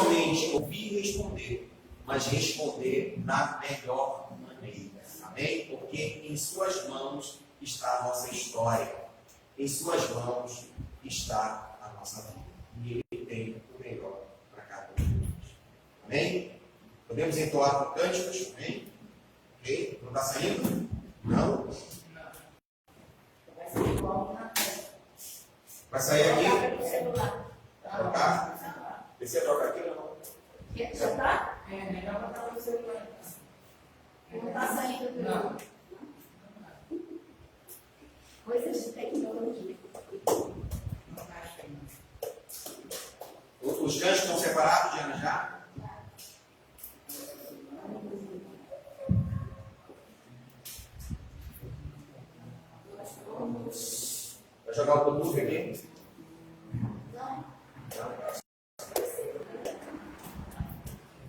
somente ouvir e responder, mas responder na melhor maneira. Amém? Porque em suas mãos está a nossa história. Em suas mãos está a nossa vida. E Ele tem o melhor para cada um de nós. Amém? Podemos entoar com cânticos? Amém? Ok? Não está saindo? Não? Vai sair aqui? Trocar? Precisa trocar aqui ou não? Já está? É, melhor botar no celular. Não está saindo. Não. Coisas de tecnologia. Os ganchos estão separados, Diana, já? Vai jogar o Bluetooth aqui? Não.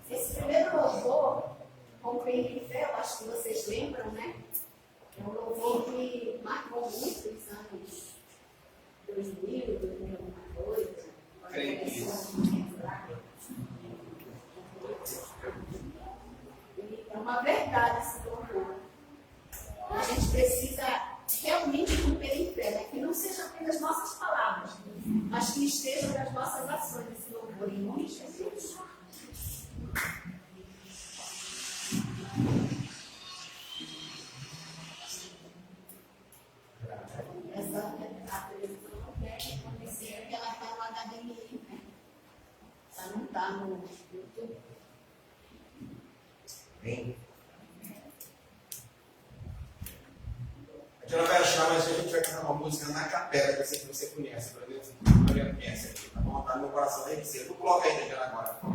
Esse primeiro louvor, Compreende Fé, eu acho que vocês lembram, né? É um louvor que marcou muito os anos 2000, 2000 alguma coisa. Creio que isso. É uma verdade esse louvor. A gente precisa realmente romper em fé, né? Que não seja apenas nossas palavras, mas que esteja nas nossas ações esse louvor, em nome de Jesus. A televisão não quer reconhecer que ela está no HDMI, né? Ela não está no YouTube. Bem. A Diana vai achar, mas a gente vai cantar uma música na capela, que eu sei que você conhece, por exemplo. A Mariana conhece aqui, tá bom? Tá no meu coração desde cedo. Não coloca aí, Diana, agora. É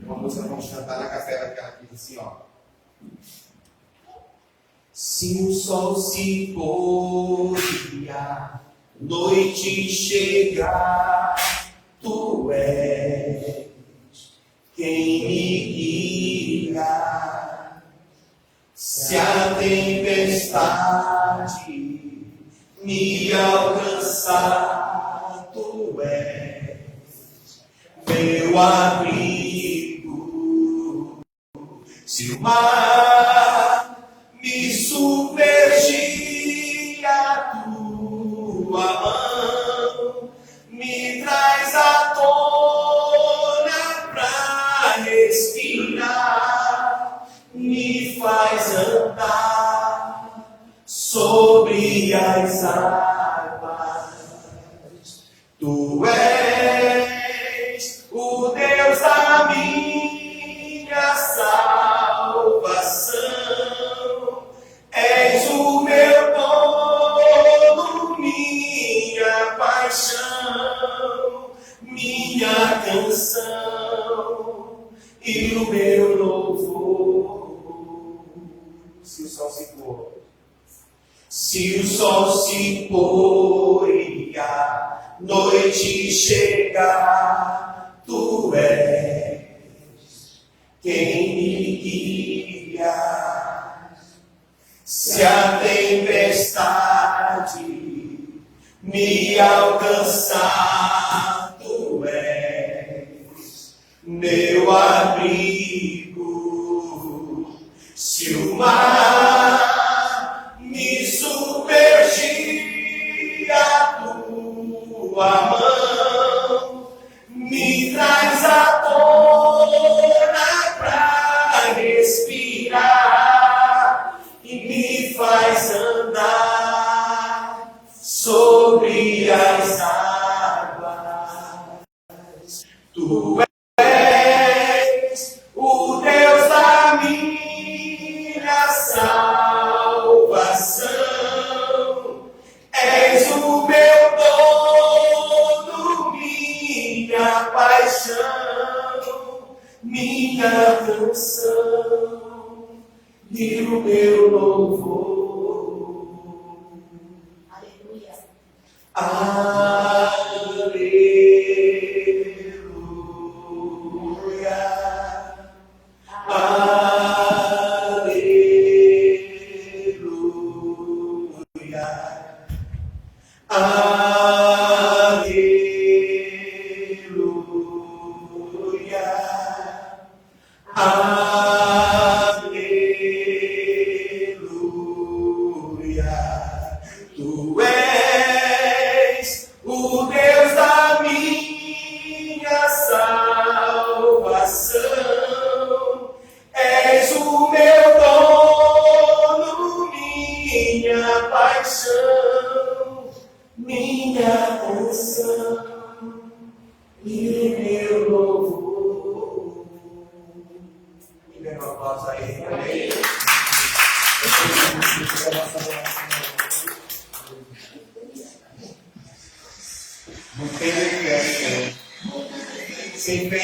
uma música que vamos cantar na capela, que ela diz assim, ó. Se o sol se pôr e a noite chegar, tu és quem me guia. Se a tempestade me alcançar, tu és meu abrigo. Se o mar me submergir, a tua mão me traz à tona pra respirar, me faz andar sobre as águas. Tu és o Deus da minha salvação. És o meu dono, minha paixão, minha canção e o meu louvor. Se o sol se pôr, se o sol se pôr e a noite chegar, tu és quem me guia. Se a tempestade me alcançar, tu és meu abrigo. Se o mar me submergir, a tua mão me traz à tona pra respirar e me faz andar sobre as águas. Tu és o Deus da minha salvação. És o meu dono, minha paixão, minha canção e o meu louvor. Aleluia. Aleluia. Aleluia. Aleluia.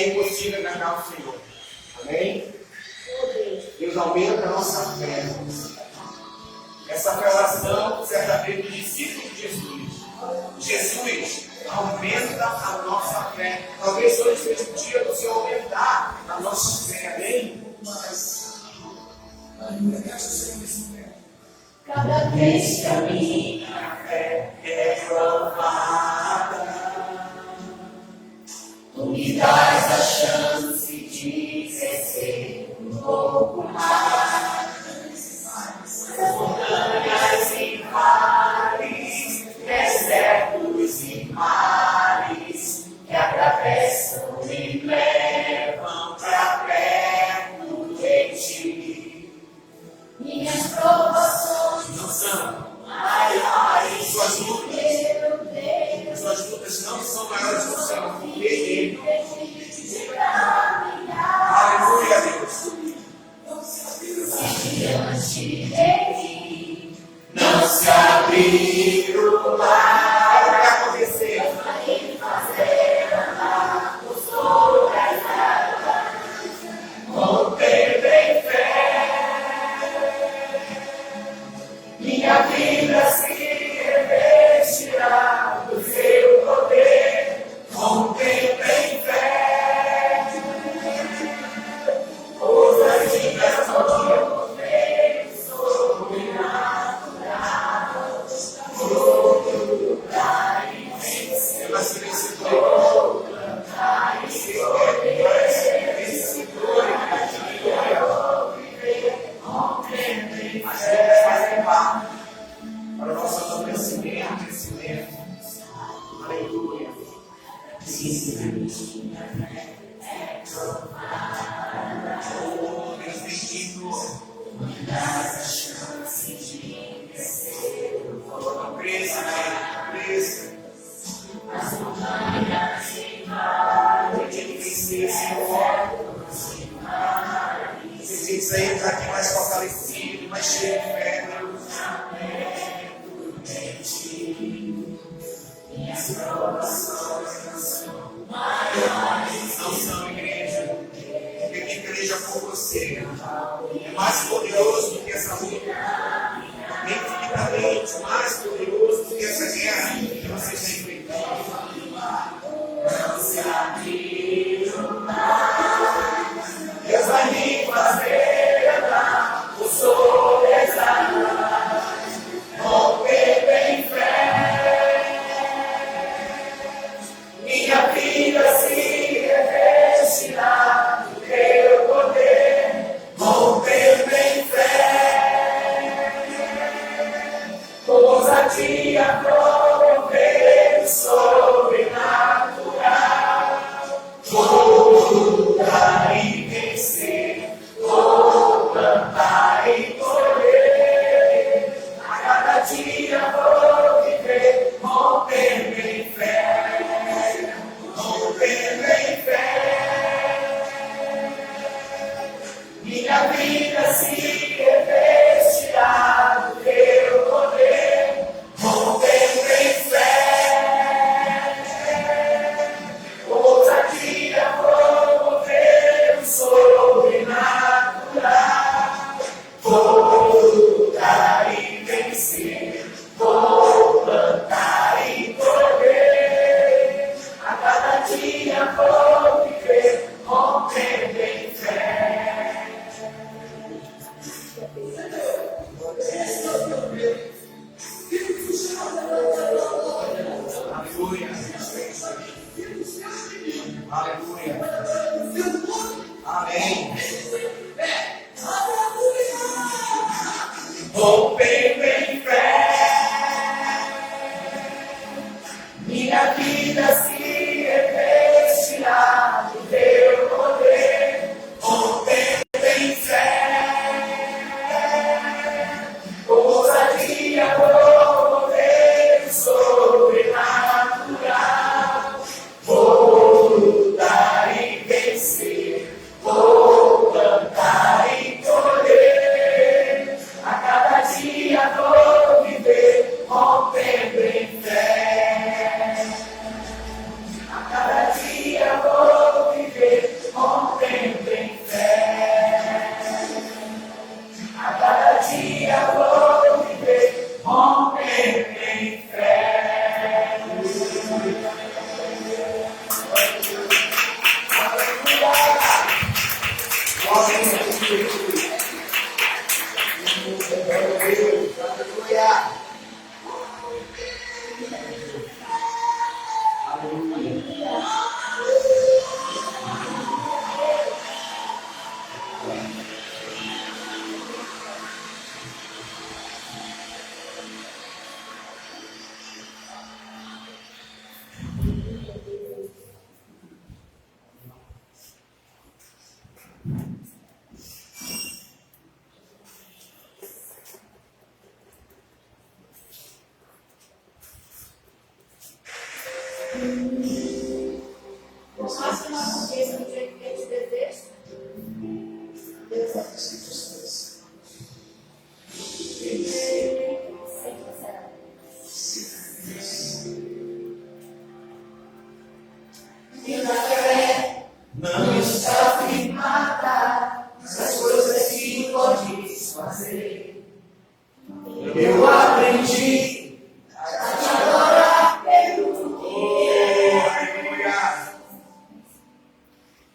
é impossível agradar o Senhor. Amém? Deus aumenta a nossa fé. Essa foi a oração, certa vez, do discípulo de Jesus. Jesus, aumenta a nossa fé. Talvez hoje seja o dia do Senhor aumentar a nossa fé. Amém? Cada vez que a minha fé é provada, tu me dás a chance de crescer um pouco mais. Montanhas e vales, desertos e mares que atravessam e levam pra perto de ti. Minhas provações não são maiores, suas lutas. meu Deus, Suas lutas não são maiores do que o Senhor. Confie nele. Aleluia, Deus. Diante de mim não se abrir o mar, O que vai acontecer? vai fazer andar por sobre as águas, romper em fé. Minha vida se revestirá do seu poder, romper em fé. Coisas dias vão Ela se vencedor. As lutas fazem parte para o nosso amadurecimento, crescimento. Aleluia. Oh, Deus bendito. Não cresça, né? Cresça. Acredito que vencer, Senhor. Você saímos aqui mais fortalecido, mais cheio de fé, Deus. Não são, igreja. Porque quem peleja por você é mais poderoso do que essa luta. Infinitamente mais poderoso do que essa guerra que você está enfrentando. Não se abrir o mar, Deus vai me fazer andar por sobre as águas, romper em fé. Minha vida se revestirá do teu poder, romper em fé. Ousadia promover o sobrenatural. Não está firmada nas coisas que podes fazer. Eu aprendi a te adorar pelo que é.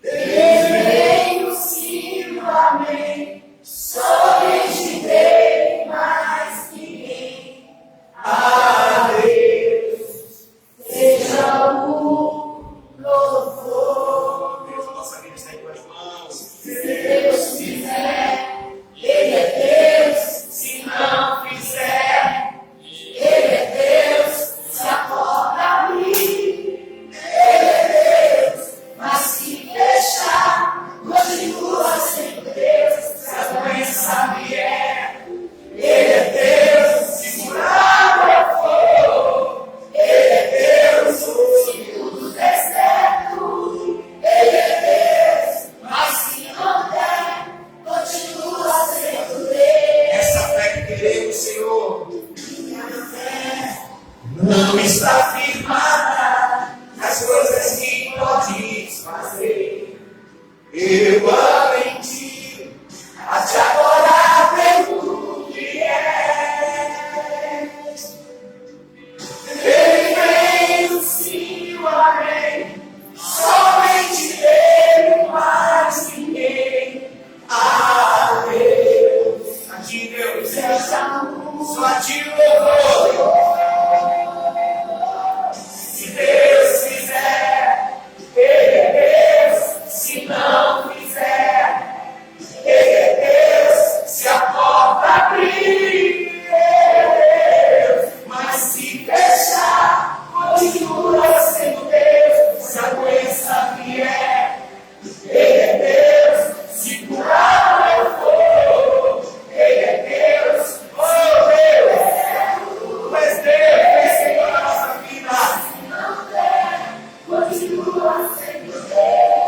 Veio sim, amém. Somente Deus, mais ninguém. A Deus seja o louvor. Deus, a nossa vida está em tuas mãos. Se Deus quiser, Ele é Deus. Se não fizer, Ele é Deus. Se a porta abrir, Ele é Deus. Mas se fechar, continua sendo Deus. Se a doença vier, Ele é Deus. Se curar eu for, Ele é Deus. Se tudo der certo, Ele é Deus. Mas se não der, continua sendo Deus. Essa fé que queremos, Senhor, não está firmada nas coisas que podes fazer. Eu aprendi a te adorar pelo que é. Ele veio sim, o amém. Somente Ele, mais ninguém. A Deus, a ti Deus, só a ti louvor. Se Deus quiser, Ele é Deus. Se não quiser, Ele é Deus. Se a porta abrir, Ele é Deus. Mas se fechar, continua sendo Deus. Se a doença vier, Ele é Deus. Se curar eu for, Ele é Deus. Oh Deus, Tu és Deus, Senhor da nossa vida. Se não der, continua sendo Deus.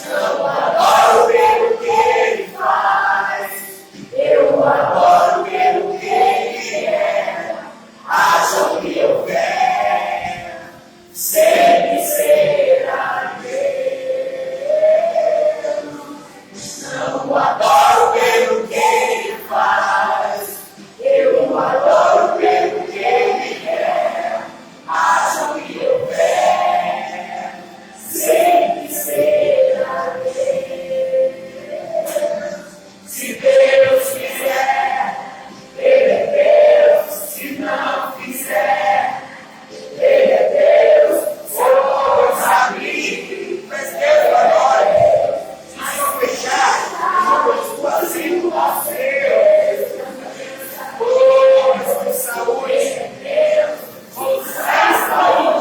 Eu adoro pelo que Ele faz. Eu adoro pelo que Ele é. Haja o que houver, sempre será Deus. Não adoro pelo que Ele faz. Eu adoro pelo que Ele é. Haja o que houver, sempre será Deus. Se Deus quiser, Ele é Deus. Se não quiser, Ele é Deus. Se a porta abrir, mas Deus agora. Se não fechar, eu continua sendo Deus. Oh, mas com saúde, com saúde,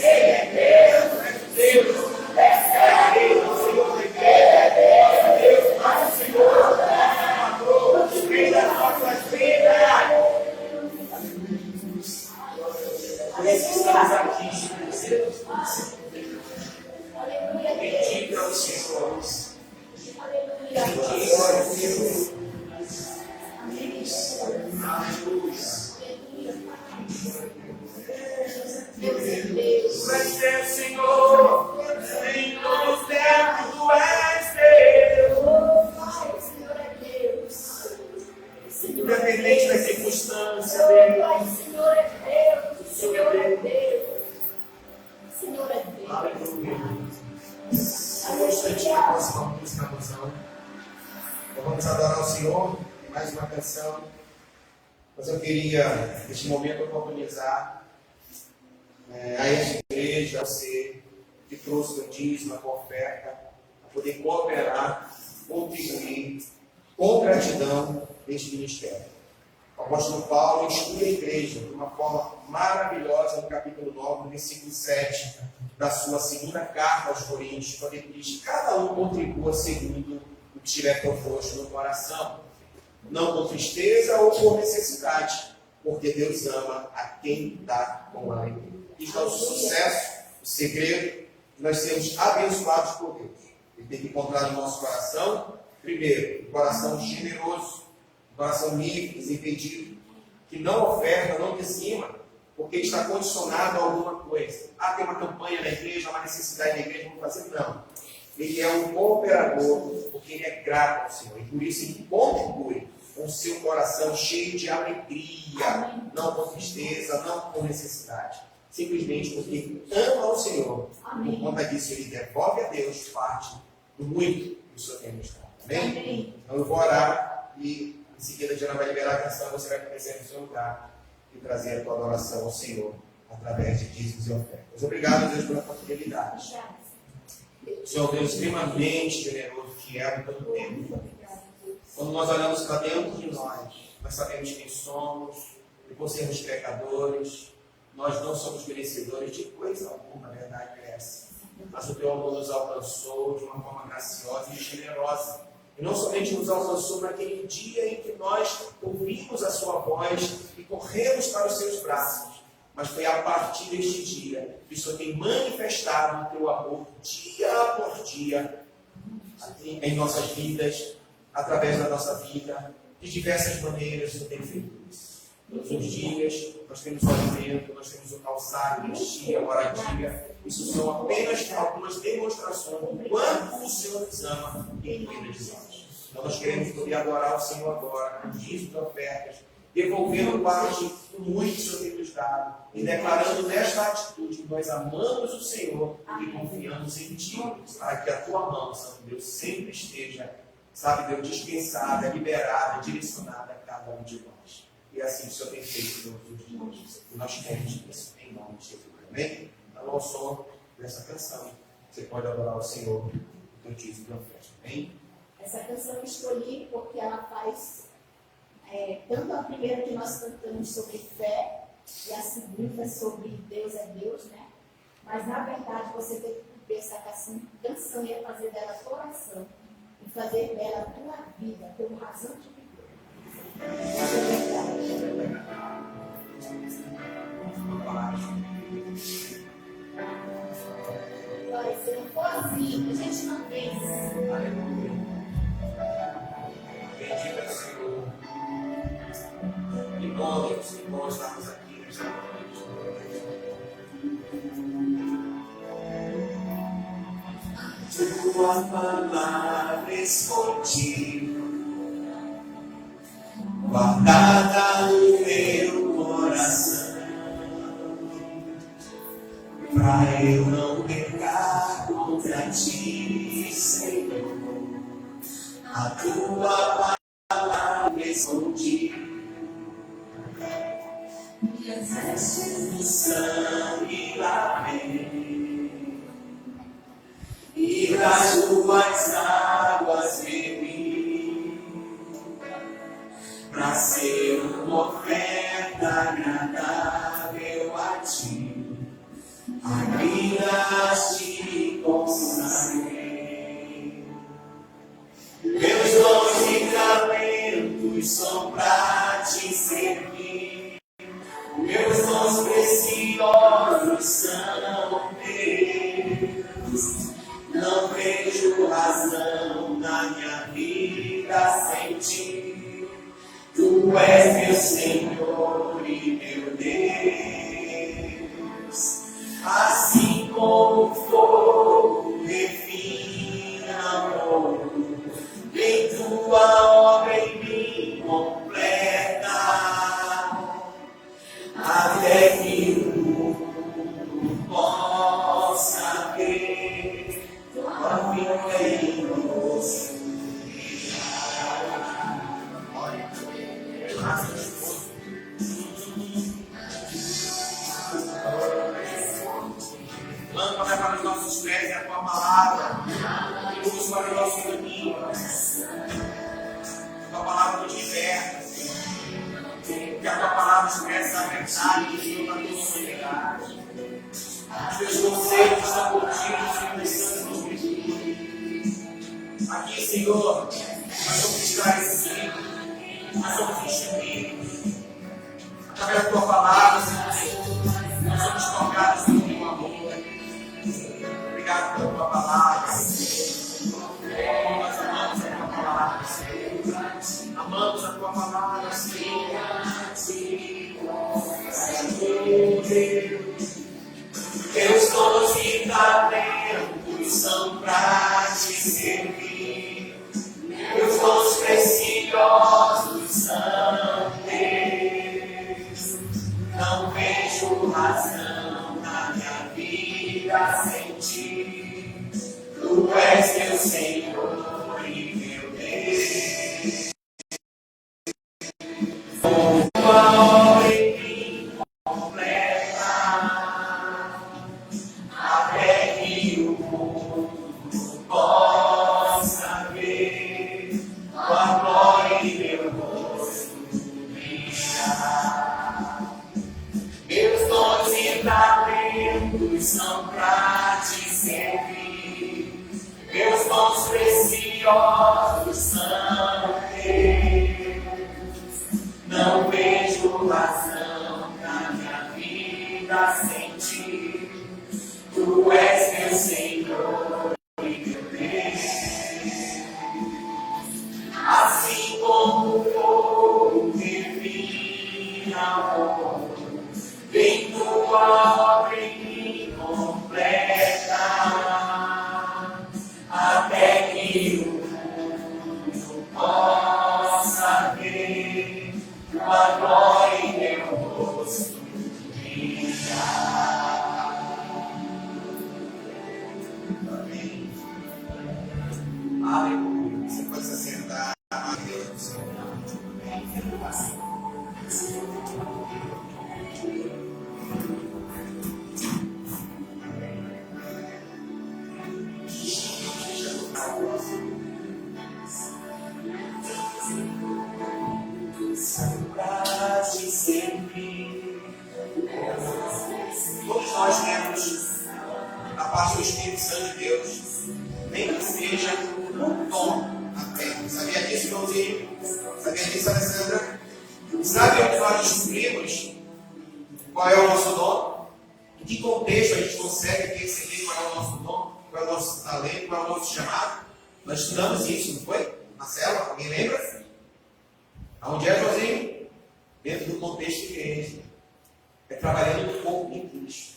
Ele é Deus. Deus, Deus, Senhor de Deus, Deus, nosso Senhor, Senhor, vida das nossas vidas. Por isso que estamos aqui, bendito é o Senhor. Bendito é o Senhor. Tu és Deus, Senhor. Em todos os tempos Tu és Deus. Senhor é Deus. Independente da circunstância, Deus. Senhor é Deus. Senhor é Deus. Senhor é Deus. Aleluia. próxima música, alusão. Então vamos adorar o Senhor em mais uma canção. Mas eu queria, neste momento, oportunizar a esta igreja, a você que trouxe o dízimo, a oferta, a poder cooperar, contribuir com gratidão neste ministério. O apóstolo Paulo instrui a igreja de uma forma maravilhosa no capítulo 9, no versículo 7 da sua segunda carta aos Coríntios, quando ele diz: cada um contribua segundo o que estiver proposto no coração, não com tristeza ou por necessidade, porque Deus ama a quem dá com alegria. Isto é o sucesso, o segredo de nós sermos abençoados por Deus. Ele tem que encontrar no nosso coração, primeiro, um coração generoso, um coração livre, desimpedido, que não oferta, não dizima, porque está condicionado a alguma coisa. Ah, tem uma campanha na igreja, uma necessidade na igreja, vamos fazer? Não. Ele é um cooperador, porque ele é grato ao Senhor, e por isso ele contribui com o seu coração cheio de alegria, não com tristeza, não com necessidade. Simplesmente porque ama ao Senhor. Por conta disso, ele devolve a Deus parte do muito que o Senhor tem nos dado. Amém? Então eu vou orar e em seguida a Diana vai liberar a canção, você vai conhecer no seu lugar e trazer a tua adoração ao Senhor através de dízimos e ofertas. Obrigado, Deus, pela tua fidelidade. O Senhor Deus extremamente generoso, fiel em todo tempo. Quando nós olhamos para dentro de nós sabemos quem somos, e por sermos pecadores, nós não somos merecedores de coisa alguma, a verdade é essa. Mas o teu amor nos alcançou de uma forma graciosa e generosa. E não somente nos alcançou naquele dia em que nós ouvimos a sua voz e corremos para os seus braços, mas foi a partir deste dia que o Senhor tem manifestado o teu amor dia por dia em nossas vidas, através da nossa vida, de diversas maneiras. O Senhor tem feito isso. Todos os dias nós temos o alimento, nós temos o calçado, vestir, a moradia. Isso são apenas algumas demonstrações do quanto o Senhor nos ama e cuida de nós. Então nós queremos poder adorar o Senhor agora, com dízimos e ofertas, devolvendo parte do muito que o Senhor tem nos dado e declarando nesta atitude que nós amamos o Senhor e confiamos em Ti, para que a Tua mão, Santo Deus, sempre esteja, sabe, Deus, dispensada, liberada, direcionada a cada um de nós. E assim o Senhor tem feito todos os dias. E nós queremos isso em nome de Jesus. Amém? Então, ao som dessa canção, você pode adorar o Senhor do dízimo e oferta. Amém? Essa canção eu escolhi porque ela faz tanto a primeira que nós cantamos sobre fé e a segunda sobre Deus é Deus, né? Mas na verdade você tem que ver essa canção e fazer dela coração e fazer dela a tua vida como razão de viver. Essa é verdade. Olha, se não for assim, a gente não vence. Aleluia. Bendito é o Senhor. Que bom estarmos aqui nesta noite. Tua palavra escondida, guardada no meu coração, pra eu não pecar contra ti, Senhor. A tua palavra escondida, e as vestes do sangue lavei, e das tuas águas bebi, pra ser uma oferta agradável a ti. A vidas te consagrei. Meus dons e talentos são pra te servir. Meus dons preciosos são teus. Não vejo razão na minha vida sem ti. Tu és meu Senhor e meu Deus. Assim como o fogo refina o ouro, vem tua obra em mim completa, até que o mundo possa ver tua vida em lâmpada para os nossos pés é a tua palavra, e luz para o nosso caminho. A tua palavra nos liberta, que a tua palavra expressa a verdade, Senhor, na tua sobriedade. Os teus conceitos estão contidos e nos santos Espírito. Aqui, Senhor, nós somos esclarecidos, nós somos instruídos. Através da tua palavra, Senhor, nós somos tocados pelo teu amor. Obrigado pela tua palavra. Nós amamos a tua palavra, Senhor. Amamos a tua palavra, Senhor. Teus dons e talentos são para te servir. Teus dons preciosos são teus. Não vejo razão na minha vida sem ti. Tu és meu Senhor e meu Deus. Tua obra em mim completa, até que o mundo possa ver tua glória e meu rosto brilhar. Meus dons e talentos são pra te servir. Meus dons preciosos são teus. Não vejo razão na minha vida sem ti. Tu és meu Senhor e meu Deus. Assim como o fogo refina o ouro, vem tua obra em mim completa, até que o mundo possa ver tua glória e meu rosto brilhar. Amém. Aleluia. Você pode se assentar. Deus do Senhor. Pra te servir. Todos nós temos a parte do Espírito Santo de Deus, nem que seja um tom apenas. Sabia disso, Joãozinho? Sabia disso, Alessandra? Sabe onde nós descobrimos qual é o nosso dom? Em que contexto a gente consegue perceber qual é o nosso dom, qual é o nosso talento, qual é o nosso chamado? Nós estudamos isso, não foi? Na célula, alguém lembra? Aonde é, Joãozinho? Dentro do contexto de igreja. É trabalhando no corpo de Cristo.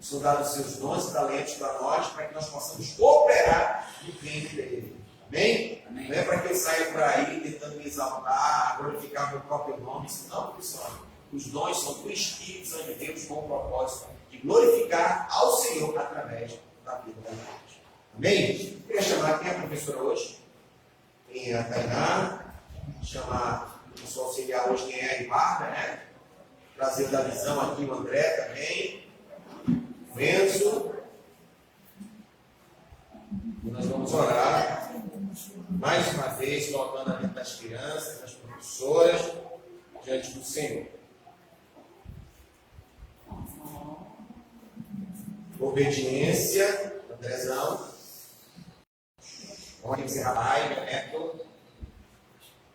São dados os seus dons e talentos para nós, para que nós possamos cooperar no reino dele. Amém? Amém? Não é para que eu saia por aí tentando me exaltar, glorificar meu próprio nome. Isso não funciona. Os dons são do Espírito Santo de Deus com o propósito de glorificar ao Senhor através da vida da igreja. Amém? Eu queria chamar quem é a professora hoje? Quem é a Tainá? Chamar o seu auxiliar hoje, quem é a Ibarra, né? Trazer da visão aqui o André também. O Enzo. E nós vamos orar mais uma vez, colocando a mente das crianças, das professoras, diante do Senhor. Obediência, Andrezão. Olhem esse rapaz, Beto.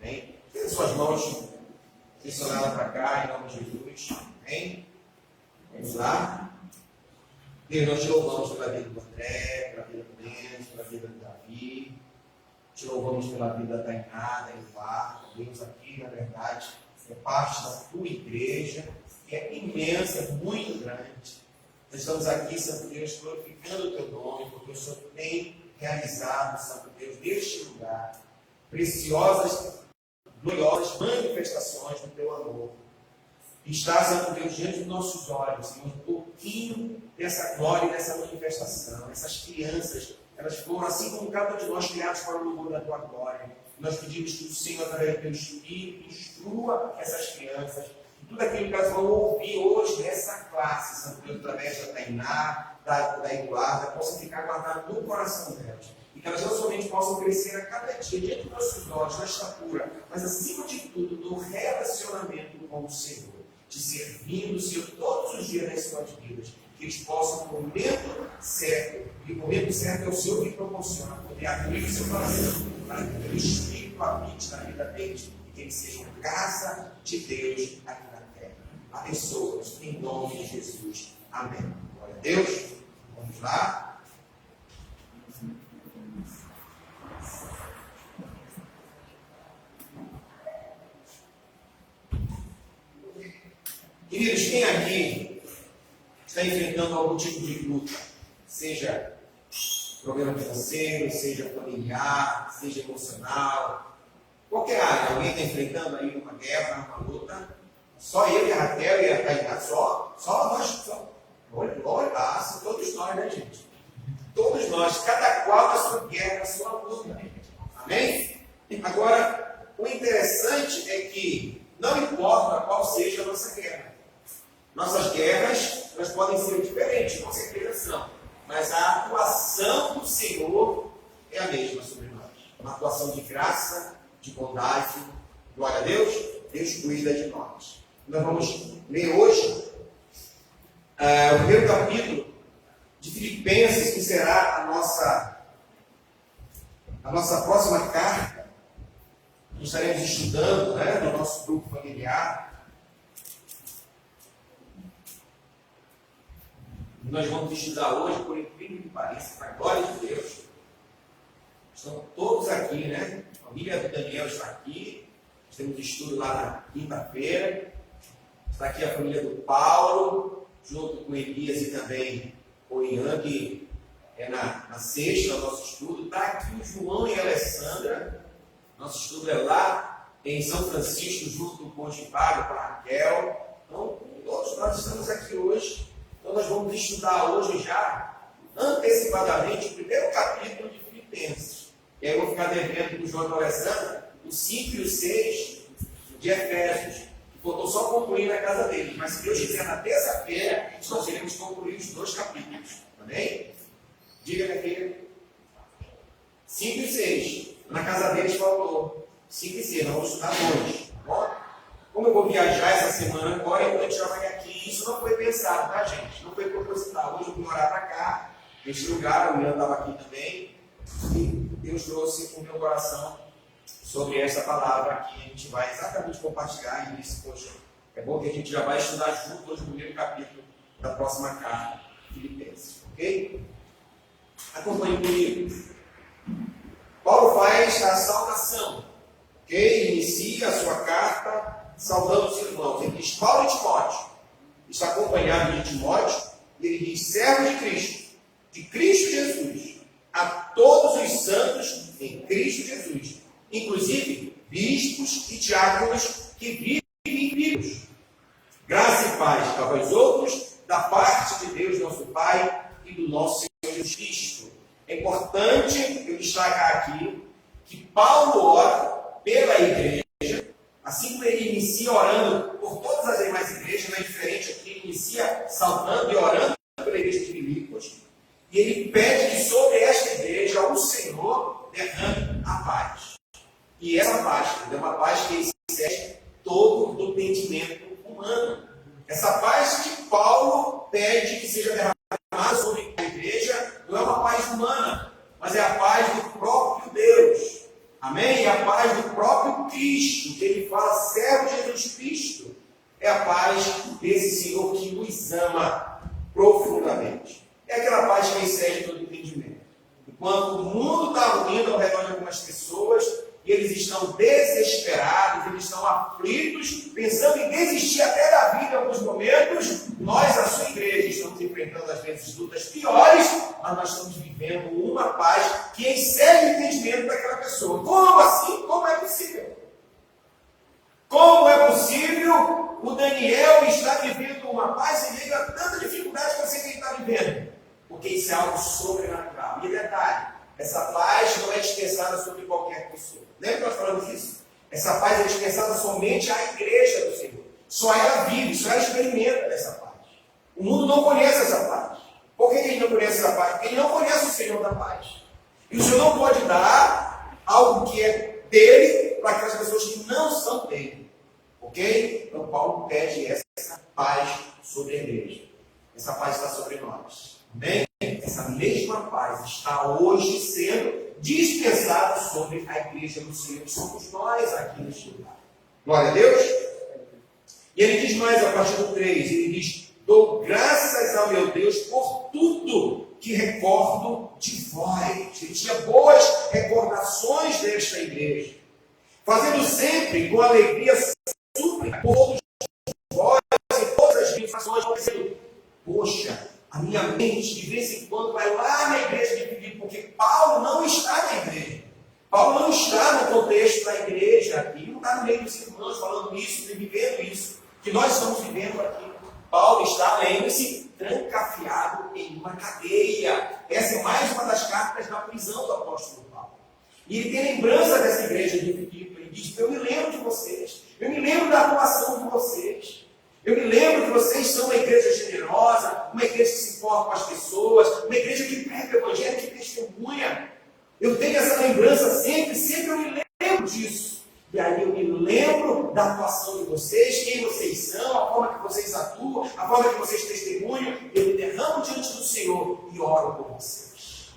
Amém? Tem suas mãos direcionadas para cá, em nome de Jesus. Amém? Vamos lá. Deus, nós te louvamos pela vida do André, pela vida do Enzo, pela vida do Davi. Te louvamos pela vida da Tainá, da Eduardo. Deus, aqui, na verdade, é parte da tua igreja, que é imensa, é muito grande. Nós estamos aqui, Santo Deus, glorificando o teu nome, porque o Senhor tem realizado, Santo Deus, neste lugar, preciosas, gloriosas manifestações do teu amor. E está, Santo Deus, diante dos nossos olhos, Senhor, um pouquinho dessa glória e dessa manifestação. Essas crianças, elas foram, assim como cada um de nós, criados para o louvor da tua glória. Nós pedimos que o Senhor, através do teu Espírito, instrua essas crianças. E tudo aquilo que elas vão ouvir hoje nessa classe, Santo Deus, através da Tainá, da Eduarda possa ficar guardada no coração delas. E que elas não somente possam crescer a cada dia diante dos nossos olhos, na estatura, mas acima de tudo, no relacionamento com o Senhor, de servindo o Senhor todos os dias nas suas vidas. Que eles possam, no momento certo, e o momento certo é o Senhor que proporciona, poder abrir o seu coração para que o Espírito habite na vida deles e que eles sejam casa de Deus aqui na terra. Abençoa-os em nome de Jesus. Amém. Glória a Deus. Vamos lá. Queridos, quem aqui está enfrentando algum tipo de luta, seja problema financeiro, seja familiar, seja emocional, qualquer área, alguém está enfrentando aí uma guerra, uma luta? Só eu e a Raquel e a Tainá, só nós, só. Olha, todos nós, né, gente? Todos nós, cada qual na sua guerra, na sua luta. Amém? Agora, o interessante é que não importa qual seja a nossa guerra. Nossas guerras, elas podem ser diferentes, com certeza são. Mas a atuação do Senhor é a mesma sobre nós. Uma atuação de graça, de bondade. Glória a Deus. Deus cuida de nós. Nós vamos ler hoje o primeiro capítulo de Filipenses, que será a nossa próxima carta. Que estaremos estudando, né, no nosso grupo familiar. Nós vamos estudar hoje, por incrível que pareça, para a glória de Deus. Estão todos aqui, né? A família do Daniel está aqui. Nós temos estudo lá na quinta-feira. Está aqui a família do Paulo, junto com Elias e também o Ian, que é na sexta, o nosso estudo. Está aqui o João e a Alessandra. Nosso estudo é lá em São Francisco, junto com o Givago, com a Raquel. Então, todos nós estamos aqui hoje. Então, nós vamos estudar hoje já, antecipadamente, o primeiro capítulo de Filipenses. E aí eu vou ficar devendo com o João e o Alessandra, o 5 e o 6 de Efésios. Que faltou só concluir na casa deles. Mas se Deus quiser, na terça-feira, nós iremos concluir os 2 capítulos. Amém? Diga, minha filha. 5 e 6. Na casa deles faltou 5 e 6. Nós vamos estudar hoje. Tá bom? Como eu vou viajar essa semana agora, então a gente já vai aqui. Isso não foi pensado, tá, gente? Não foi proposital. Hoje eu vim orar para cá, neste lugar, o Ian estava aqui também. E Deus trouxe o meu coração sobre essa palavra que a gente vai exatamente compartilhar. E disse, poxa, é bom que a gente já vai estudar junto hoje o primeiro capítulo da próxima carta, Filipenses. Ok? Acompanhe comigo. Paulo faz a saudação. Ok? Inicia a sua carta saudando os irmãos. Ele diz, Paulo e Timóteo. Está acompanhado de Timóteo. E ele diz, servo de Cristo Jesus, a todos os santos em Cristo Jesus, inclusive bispos e diáconos que vivem em vivos. Graça e paz a vós outros, da parte de Deus nosso Pai e do nosso Senhor Jesus Cristo. É importante eu destacar aqui que Paulo ora pela igreja, assim como ele inicia orando por todas as demais igrejas, não é diferente aqui, ele inicia saudando e orando pela igreja de Filipos, e ele pede que sobre esta igreja o Senhor derrame a paz. E essa paz é uma paz que excede todo o entendimento humano. Essa paz que Paulo pede que seja derramada sobre a igreja não é uma paz humana, mas é a paz do próprio Deus. Amém? É a paz do próprio Cristo, que ele fala, servo de Jesus Cristo. É a paz desse Senhor que nos ama profundamente. É aquela paz que excede todo entendimento. Enquanto o mundo está ruindo ao redor de algumas pessoas, e eles estão desesperados, eles estão aflitos, pensando em desistir até da vida em alguns momentos, nós, a sua igreja, estamos enfrentando às vezes lutas piores, mas nós estamos vivendo uma paz que excede o entendimento daquela pessoa. Como assim? Como é possível? Como é possível o Daniel estar vivendo uma paz em meio a tanta dificuldade que você tem que estar vivendo? Porque isso é algo sobrenatural. E detalhe, essa paz não é dispensada sobre qualquer pessoa. Lembra que nós falamos isso? Essa paz é dispensada somente à igreja do Senhor. Só ela vive, só ela experimenta essa paz. O mundo não conhece essa paz. Por que ele não conhece a paz? Porque ele não conhece o Senhor da paz. E o Senhor não pode dar algo que é dele para aquelas pessoas que não são dele. Ok? Então Paulo pede essa paz sobre a igreja. Essa paz está sobre nós. Amém? Essa mesma paz está hoje sendo dispensada sobre a igreja do Senhor. Somos nós aqui neste lugar. Glória a Deus. E ele diz mais a partir do 3. Ele diz: dou graças ao meu Deus por tudo que recordo de vós. Ele tinha boas recordações desta igreja. Fazendo sempre com alegria súplica por todos vós e todas as ministrações, dizendo: poxa, a minha mente de vez em quando vai lá na igreja de Filipe, porque Paulo não está na igreja. Paulo não está no contexto da igreja aqui, não está no meio dos irmãos falando isso e vivendo isso que nós estamos vivendo aqui. Paulo está lembre-se, trancafiado em uma cadeia. Essa é mais uma das cartas da prisão do apóstolo Paulo. E ele tem lembrança dessa igreja de Filipe. Ele diz: eu me lembro de vocês, eu me lembro da atuação de vocês. Eu me lembro que vocês são uma igreja generosa, uma igreja que se importa com as pessoas, uma igreja que prega o evangelho, que testemunha. Eu tenho essa lembrança sempre eu me lembro disso. E aí eu me lembro da atuação de vocês, quem vocês são, a forma que vocês atuam, a forma que vocês testemunham. Eu me derramo diante do Senhor e oro por vocês.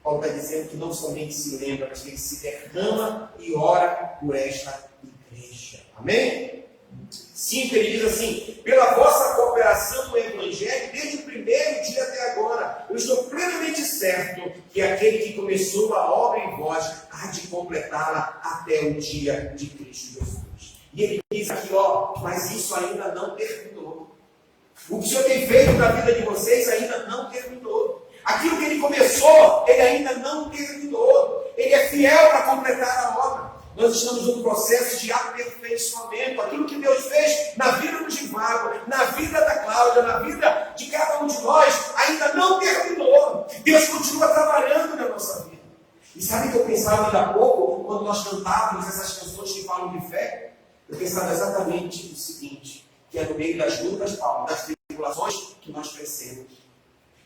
Paulo está dizendo que não somente se lembra, mas que ele se derrama e ora por esta igreja. Amém? 5, ele diz assim: pela vossa cooperação no Evangelho, desde o primeiro dia até agora, eu estou plenamente certo que aquele que começou a obra em vós há de completá-la até o dia de Cristo Jesus. E ele diz aqui, mas isso ainda não terminou. O que o Senhor tem feito na vida de vocês ainda não terminou. Aquilo que ele começou, ele ainda não terminou. Ele é fiel para completar a obra. Nós estamos num processo de aperfeiçoamento. Aquilo que Deus fez na vida do Givago, na vida da Cláudia, na vida de cada um de nós, ainda não terminou. Deus continua trabalhando na nossa vida. E sabe o que eu pensava ainda há pouco, quando nós cantávamos essas canções que falam de fé? Eu pensava exatamente o seguinte, que é no meio das lutas, Paulo, das tribulações, que nós crescemos.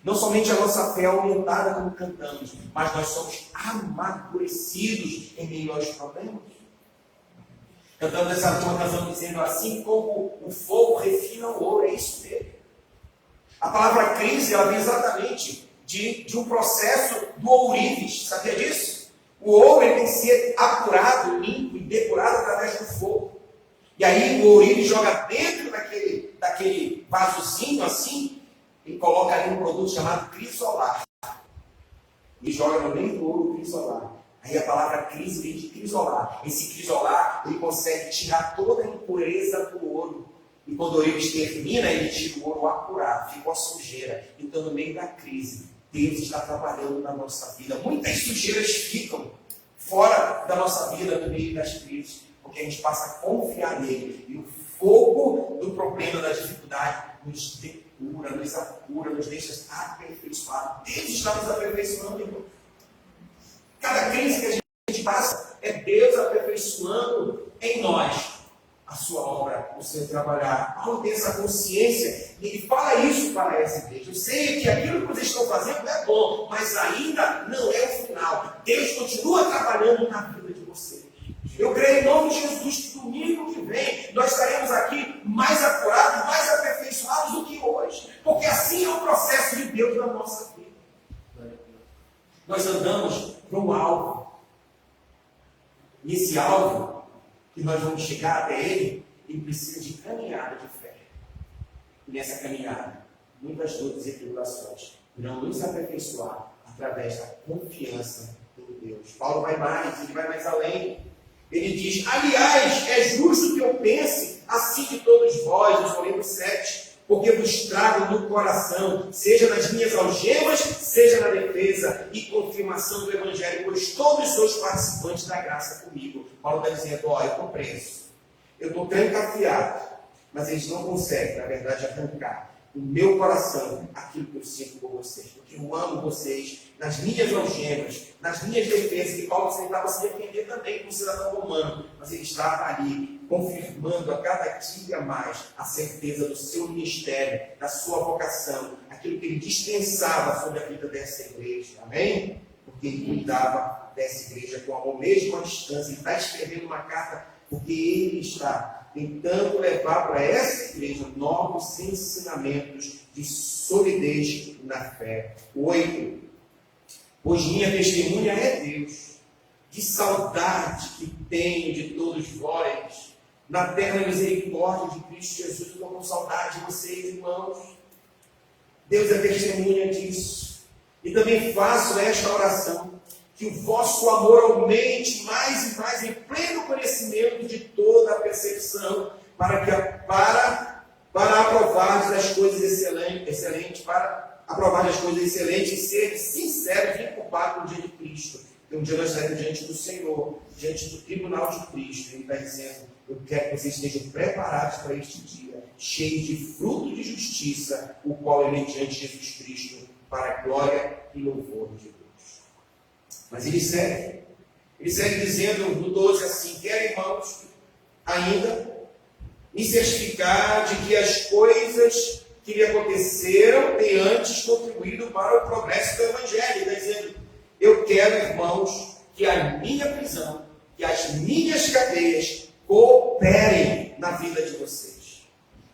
Não somente a nossa fé é aumentada como cantamos, mas nós somos amadurecidos em meio aos problemas. Cantamos essa última canção dizendo: assim como o fogo refina o ouro, é isso mesmo. A palavra crise, ela vem exatamente de um processo do ourives, sabia disso? O ouro ele tem que ser apurado, limpo e depurado através do fogo. E aí o ourives joga dentro daquele vasozinho assim, e coloca ali um produto chamado crisolar. E joga no meio do ouro o crisolar. Aí a palavra crise vem de crisolar. Esse crisolar, ele consegue tirar toda a impureza do ouro. E quando o ourives termina, ele tira o ouro apurado, fica a sujeira. Então, no meio da crise, Deus está trabalhando na nossa vida. Muitas sujeiras ficam fora da nossa vida no meio das crises, porque a gente passa a confiar nele. E o fogo do problema, da dificuldade, nos depura, nos apura, nos deixa aperfeiçoados. Deus está nos aperfeiçoando, irmão. Cada crise que a gente passa é Deus aperfeiçoando em nós a sua obra, o seu trabalhar. Paulo tem essa consciência e ele fala isso para essa igreja. Eu sei que aquilo que vocês estão fazendo é bom, mas ainda não é o final. Deus continua trabalhando na vida de vocês. Eu creio em nome de Jesus que domingo que vem nós estaremos aqui mais apurados, mais aperfeiçoados do que hoje. Porque assim é o processo de Deus na nossa vida. Nós andamos para um alvo. E esse alvo, que nós vamos chegar até ele precisa de caminhada de fé. E nessa caminhada, muitas lutas e tribulações irão nos aperfeiçoar através da confiança em Deus. Paulo vai mais, ele vai mais além. Ele diz: aliás, é justo que eu pense assim de todos vós, no Coríntios 7, porque vos trago no coração, seja nas minhas algemas, seja na defesa e confirmação do Evangelho, pois todos sois participantes da graça comigo. Paulo está dizendo: eu estou preso, eu estou trancafiado, mas eles não conseguem, na verdade, arrancar o meu coração aquilo que eu sinto por vocês, porque eu amo vocês nas minhas algemas, nas minhas defesas, que Paulo tentava se defender também como cidadão romano, mas ele estava ali, confirmando a cada dia mais a certeza do seu ministério, da sua vocação, aquilo que ele dispensava sobre a vida dessa igreja, amém? Porque ele cuidava dessa igreja com amor, mesmo à distância. Ele está escrevendo uma carta porque ele está tentando levar para essa igreja novos ensinamentos de solidez na fé. 8. Pois minha testemunha é Deus, de saudade que tenho de todos vós, na terna misericórdia de Cristo Jesus. Estou com saudade de vocês, irmãos. Deus é testemunha disso. E também faço esta oração, que o vosso amor aumente mais e mais em pleno conhecimento de toda a percepção, para aprovar as coisas excelentes, para aprovar as coisas excelentes e ser sincero e inculpado no dia de Cristo. Um dia nós estaremos diante do Senhor, diante do tribunal de Cristo. Ele está dizendo: eu quero que vocês estejam preparados para este dia, cheios de fruto de justiça, o qual é mediante Jesus Cristo, para a glória e louvor de Deus. Mas ele segue dizendo no 12 assim: quero, irmãos, ainda me certificar de que as coisas que lhe aconteceram têm antes contribuído para o progresso do Evangelho. Está dizendo: eu quero, irmãos, que a minha prisão, que as minhas cadeias cooperem na vida de vocês.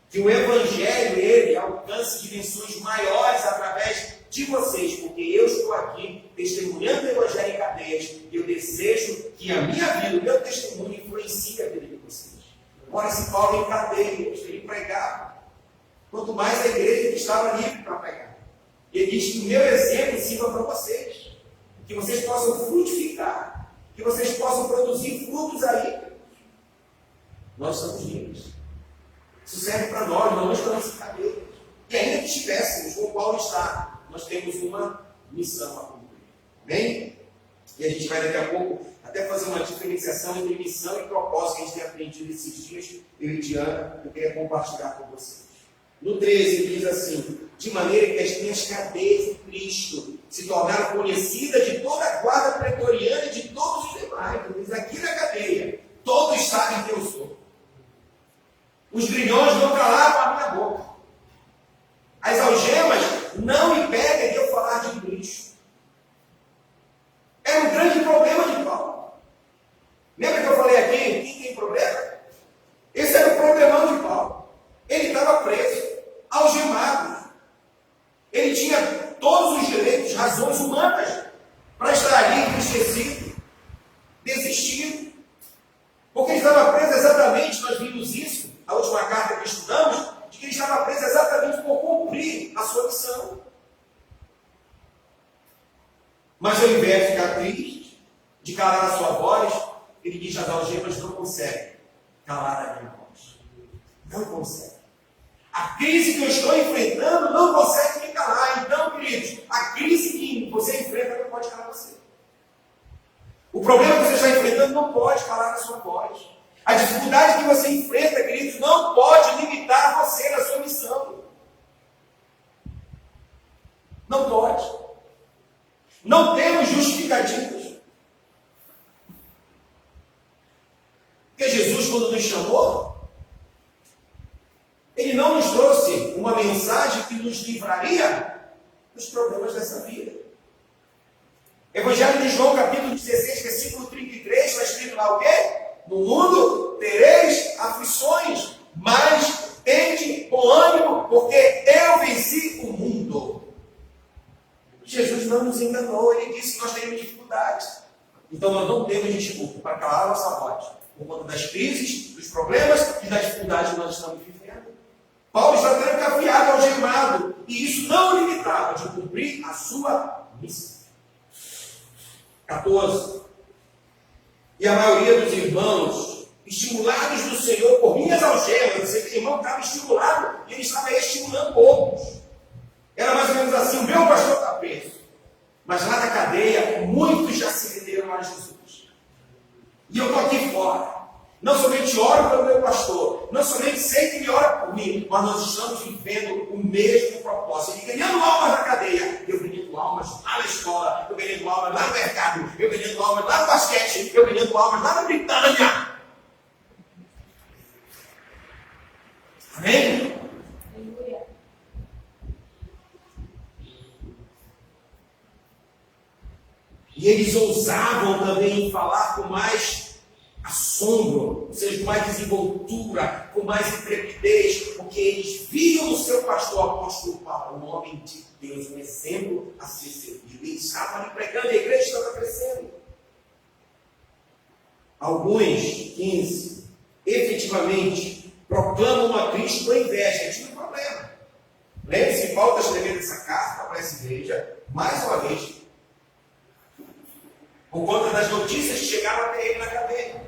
Que o Evangelho, ele alcance dimensões maiores através de vocês, porque eu estou aqui testemunhando o Evangelho em cadeias, e eu desejo que a minha vida, o meu testemunho, influencie a vida de vocês. Ora, esse Paulo em cadeias, ele pregava, quanto mais a igreja que estava livre para pregar. Ele diz que o meu exemplo sirva para vocês, que vocês possam frutificar, que vocês possam produzir frutos aí. Nós estamos livres. Isso serve para nós não estamos em cadeias. E ainda que estivéssemos, como Paulo está, nós temos uma missão a cumprir. Amém? E a gente vai daqui a pouco até fazer uma diferenciação entre missão e propósito que a gente tem aprendido esses dias, eu e Diana, eu queria compartilhar com vocês. No 13 ele diz assim: de maneira que as minhas cadeias em Cristo se tornaram conhecidas de toda a guarda pretoriana e de todos os demais. Diz aqui na cadeia, todos sabem quem eu sou. Os grilhões não calavam a minha boca. As algemas não impedem de eu falar de Cristo. Era um grande problema de Paulo. Lembra que eu falei aqui, quem tem problema? Esse era o problemão de Paulo. Ele estava preso, algemado. Ele tinha todos os direitos, razões humanas para estar ali entristecido, desistido. Porque ele estava preso exatamente, nós vimos isso, a última carta que estudamos, de que ele estava preso exatamente por cumprir a sua missão. Mas ao invés de ficar triste, de calar a sua voz, ele diz: as algemas não conseguem calar a minha voz. Não consegue. A crise que eu estou enfrentando não consegue me calar. Então, queridos, a crise que você enfrenta não pode calar você. O problema que você está enfrentando não pode calar a sua voz. A dificuldade que você enfrenta, queridos, não pode limitar você na sua missão. Não pode. Não temos justificativas. Porque Jesus, quando nos chamou, Ele não nos trouxe uma mensagem que nos livraria dos problemas dessa vida. Evangelho de João, capítulo 16, versículo 33, está escrito lá o quê? No mundo tereis aflições, mas tende bom ânimo, porque eu venci o mundo. Jesus não nos enganou, ele disse que nós teríamos dificuldades. Então nós não temos desculpa para calar a nossa voz, por conta das crises, dos problemas e das dificuldades que nós estamos vivendo. Paulo está trancafiado, algemado, e isso não o limitava de cumprir a sua missão. 14. E a maioria dos irmãos, estimulados do Senhor por minhas algemas, esse irmão estava estimulado e ele estava estimulando outros. Era mais ou menos assim: o meu pastor está preso, mas lá na cadeia muitos já se renderam a Jesus. E eu estou aqui fora. Não somente oro pelo meu pastor, não somente sei que ele ora por mim, mas nós estamos vivendo o mesmo propósito. Ele ganhando almas na cadeia, eu ganhando almas lá na escola, eu ganhando almas lá no mercado, eu ganhando almas lá no basquete, eu ganhando almas lá na Britânia. Amém? E eles ousavam também falar com mais assombro, ou seja, com mais desenvoltura, com mais intrepidez, porque eles viam o seu pastor apóstolo Paulo, um homem de Deus, um exemplo a ser seguido. Ele estava ali pregando, a igreja estava crescendo. Alguns, 15, efetivamente proclamam a Cristo por inveja. Tinha um problema. Lembre-se, Paulo está escrevendo essa carta para essa igreja, mais uma vez, por conta das notícias que chegaram até ele na cadeia.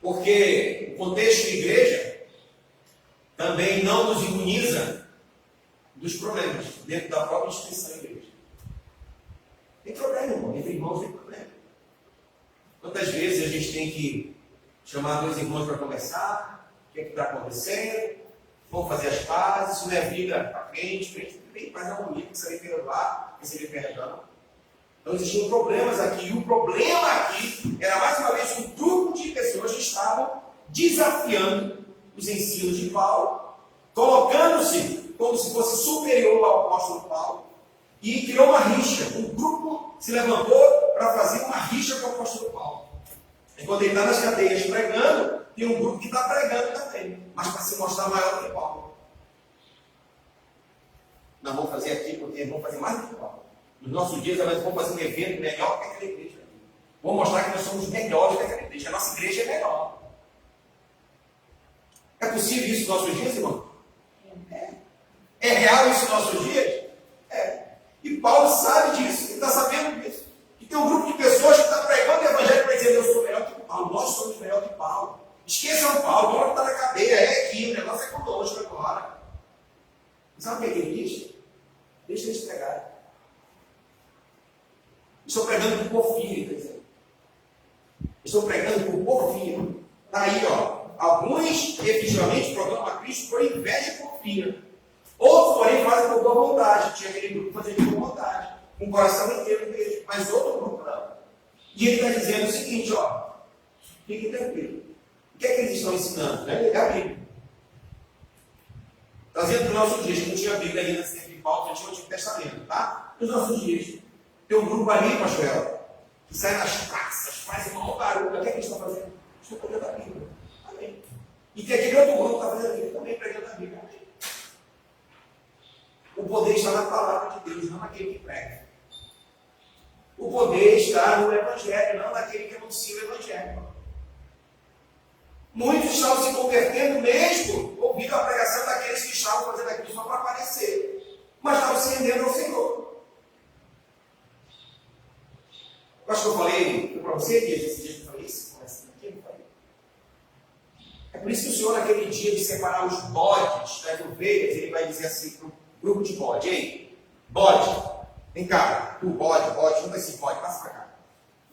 Porque o contexto de igreja também não nos imuniza dos problemas dentro da própria instituição da igreja. Tem problema, irmão. Entre irmãos tem problema. Quantas vezes a gente tem que chamar dois irmãos para conversar? O que é que está acontecendo? Vamos fazer as pazes, isso não é vida para frente, tem que fazer um amigo, que você vai perdoar, receber perdão. Então existiam problemas aqui, e o problema aqui era mais uma vez um grupo de pessoas que estavam desafiando os ensinos de Paulo, colocando-se como se fosse superior ao apóstolo Paulo, e criou uma rixa. Um grupo se levantou para fazer uma rixa com o apóstolo Paulo. Enquanto ele está nas cadeias pregando, tem um grupo que está pregando também, mas para se mostrar maior que Paulo. Nós vamos fazer aqui porque vamos fazer mais do que Paulo. Nos nossos dias, nós vamos fazer um evento melhor que aquela igreja. Vamos mostrar que nós somos melhores que aquela igreja. A nossa igreja é melhor. É possível isso nos nossos dias, irmão? É. É real isso nos nossos dias? É. E Paulo sabe disso, ele está sabendo disso. E tem um grupo de pessoas que está pregando o evangelho para dizer: eu sou melhor que Paulo, nós somos melhor que Paulo. Esqueçam Paulo, Paulo está na cadeia, é aqui, o negócio é conosco agora. Sabe o que ele diz? Deixa eles pregarem. Estou pregando por porfia, quer dizer. Estou pregando por porfia. Está aí, ó. Alguns efetivamente proclamam a Cristo por inveja e porfia. Outros, porém, fazem por boa vontade. Tinha aquele grupo que fazia de boa vontade, com o coração inteiro mesmo. Mas outro grupo não. E ele está dizendo o seguinte, ó. Fique tranquilo. O que é que eles estão ensinando? Não é ligar a Bíblia. Trazendo para os nossos dias, que não tinha Bíblia ainda nesse tempo de Paulo, já tinha o Antigo Testamento, tá? Nos nossos dias. Tem um grupo ali, pastor, que sai nas praças, faz um maior barulho. O que é que eles estão fazendo? Estão pregando a Bíblia. Amém. E tem aquele outro grupo que está fazendo a Bíblia, também pregando a Bíblia. Amém. O poder está na palavra de Deus, não naquele que prega. O poder está no Evangelho, não naquele que anuncia o Evangelho. Muitos estavam se convertendo mesmo, ouvindo a pregação daqueles que estavam fazendo aquilo só para aparecer, mas estavam se rendendo ao Senhor. Eu acho que eu falei para você, esse dia que eu falei isso, aqui, eu falei. É por isso que o Senhor, naquele dia de separar os bodes das ovelhas, ele vai dizer assim para o grupo de bode: ei, bode, vem cá, tu bode, junta esse bode, passa para cá.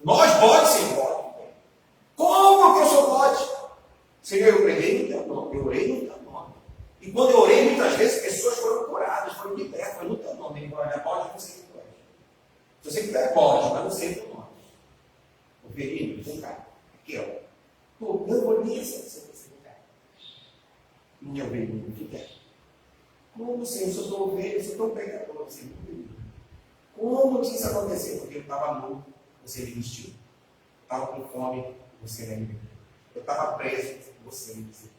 Nós bodes sem bode. Como que eu sou bode? Senhor, eu preguei no teu nome, eu orei no teu nome. E quando eu orei, muitas vezes pessoas foram curadas, foram libertas, foi no teu nome. Agora, bode, não sei o que tu és. Se você quiser, pode, mas não sei o teu nome. O Verino, vem cá. Aqui, ó. Pô, eu vou nisso. Você vem cá. Minha ovelhinha, fica. Como, Senhor, se eu sou ovelha, eu sou tão pecador, Senhor. Como que isso aconteceu? Porque eu estava nu, você me vestiu. Eu estava com fome, você me alimentou. Eu estava preso, você me visitou.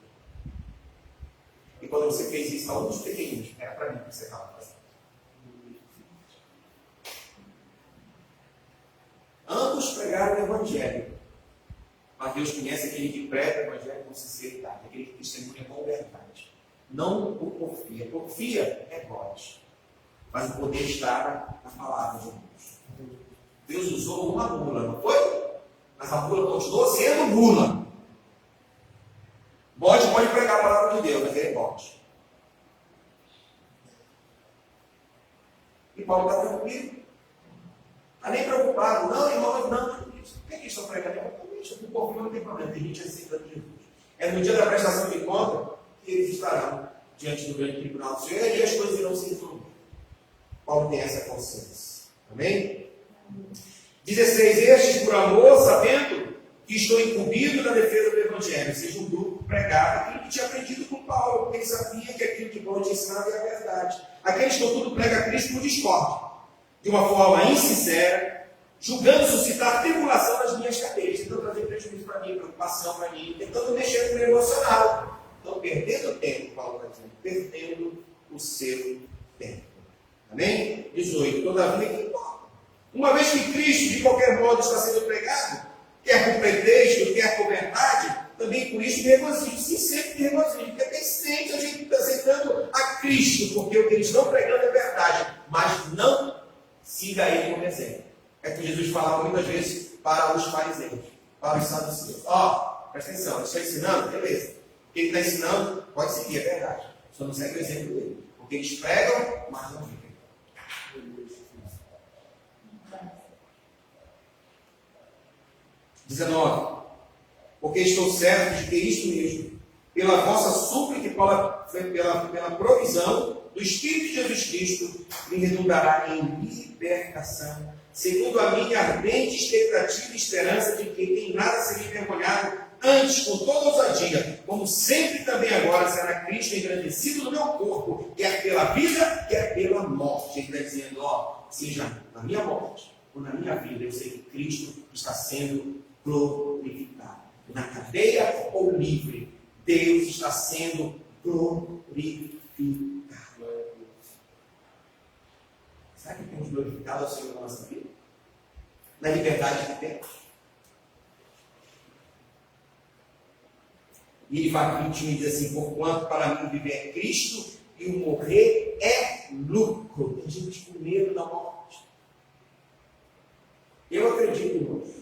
E quando você fez isso a um dos pequeninos, era para mim que você estava fazendo. Ambos pregaram o Evangelho. Mas Deus conhece aquele que prega o Evangelho com sinceridade, aquele que testemunha com verdade. Não por porfia. Porfia é voz. Mas o poder estava na palavra de Deus. Deus usou uma mula, não foi? Mas a mula continuou sendo mula. Bode pode pregar a palavra de Deus, mas ele é bode. E Paulo está tranquilo. Está nem preocupado. Não, irmãos, não. Por que eles estão pregando? deixa para o corpo, não tem problema, tem gente aceitando Jesus. É no dia da prestação de conta que eles estarão diante do grande tribunal do Senhor e as coisas irão se resolver. Paulo tem essa consciência. Amém? 16. Estes por amor, sabendo que estou incumbido na defesa do Evangelho. Ou seja, um grupo pregava aquilo que tinha aprendido com Paulo, porque ele sabia que aquilo que Paulo tinha ensinado era a verdade. Aqueles, contudo, pregam a Cristo por discórdia, de uma forma insincera, julgando suscitar tribulação nas minhas cadeias, tentando trazer prejuízo para mim, preocupação para mim, tentando mexer com o emocional. Então, perdendo tempo, Paulo está dizendo, perdendo o seu tempo. Amém? 18. Todavia, que importa? Uma vez que Cristo, de qualquer modo, está sendo pregado, quer com pretexto, quer com verdade, também por isso me regozijo. Sim, sempre me regozijo, porque tem sempre a gente está aceitando a Cristo, porque o que eles estão pregando é verdade, mas não siga ele como exemplo. É que Jesus falava muitas vezes para os fariseus, para os saduceus. Presta atenção, ele está ensinando? Beleza. O que ele está ensinando, pode seguir, é verdade. Só não segue o exemplo dele. Porque eles pregam, mas não vivem. 19. Porque estou certo de que isto mesmo, pela vossa súplica e pela provisão do Espírito de Jesus Cristo, me redundará em libertação, segundo a minha ardente expectativa e esperança de que em nada serei envergonhado, antes, com toda ousadia, como sempre também agora, será Cristo engrandecido no meu corpo, quer pela vida, quer pela morte. Ele está dizendo, seja na minha morte ou na minha vida, eu sei que Cristo está sendo glorificado. Na cadeia ou livre, Deus está sendo glorificado. Será que temos glorificado ao Senhor na nossa vida? Na liberdade que temos? E ele vai para o 21 e diz assim, porquanto para mim viver é Cristo e o morrer é lucro. Tem gente com medo da morte. Eu acredito, irmãos,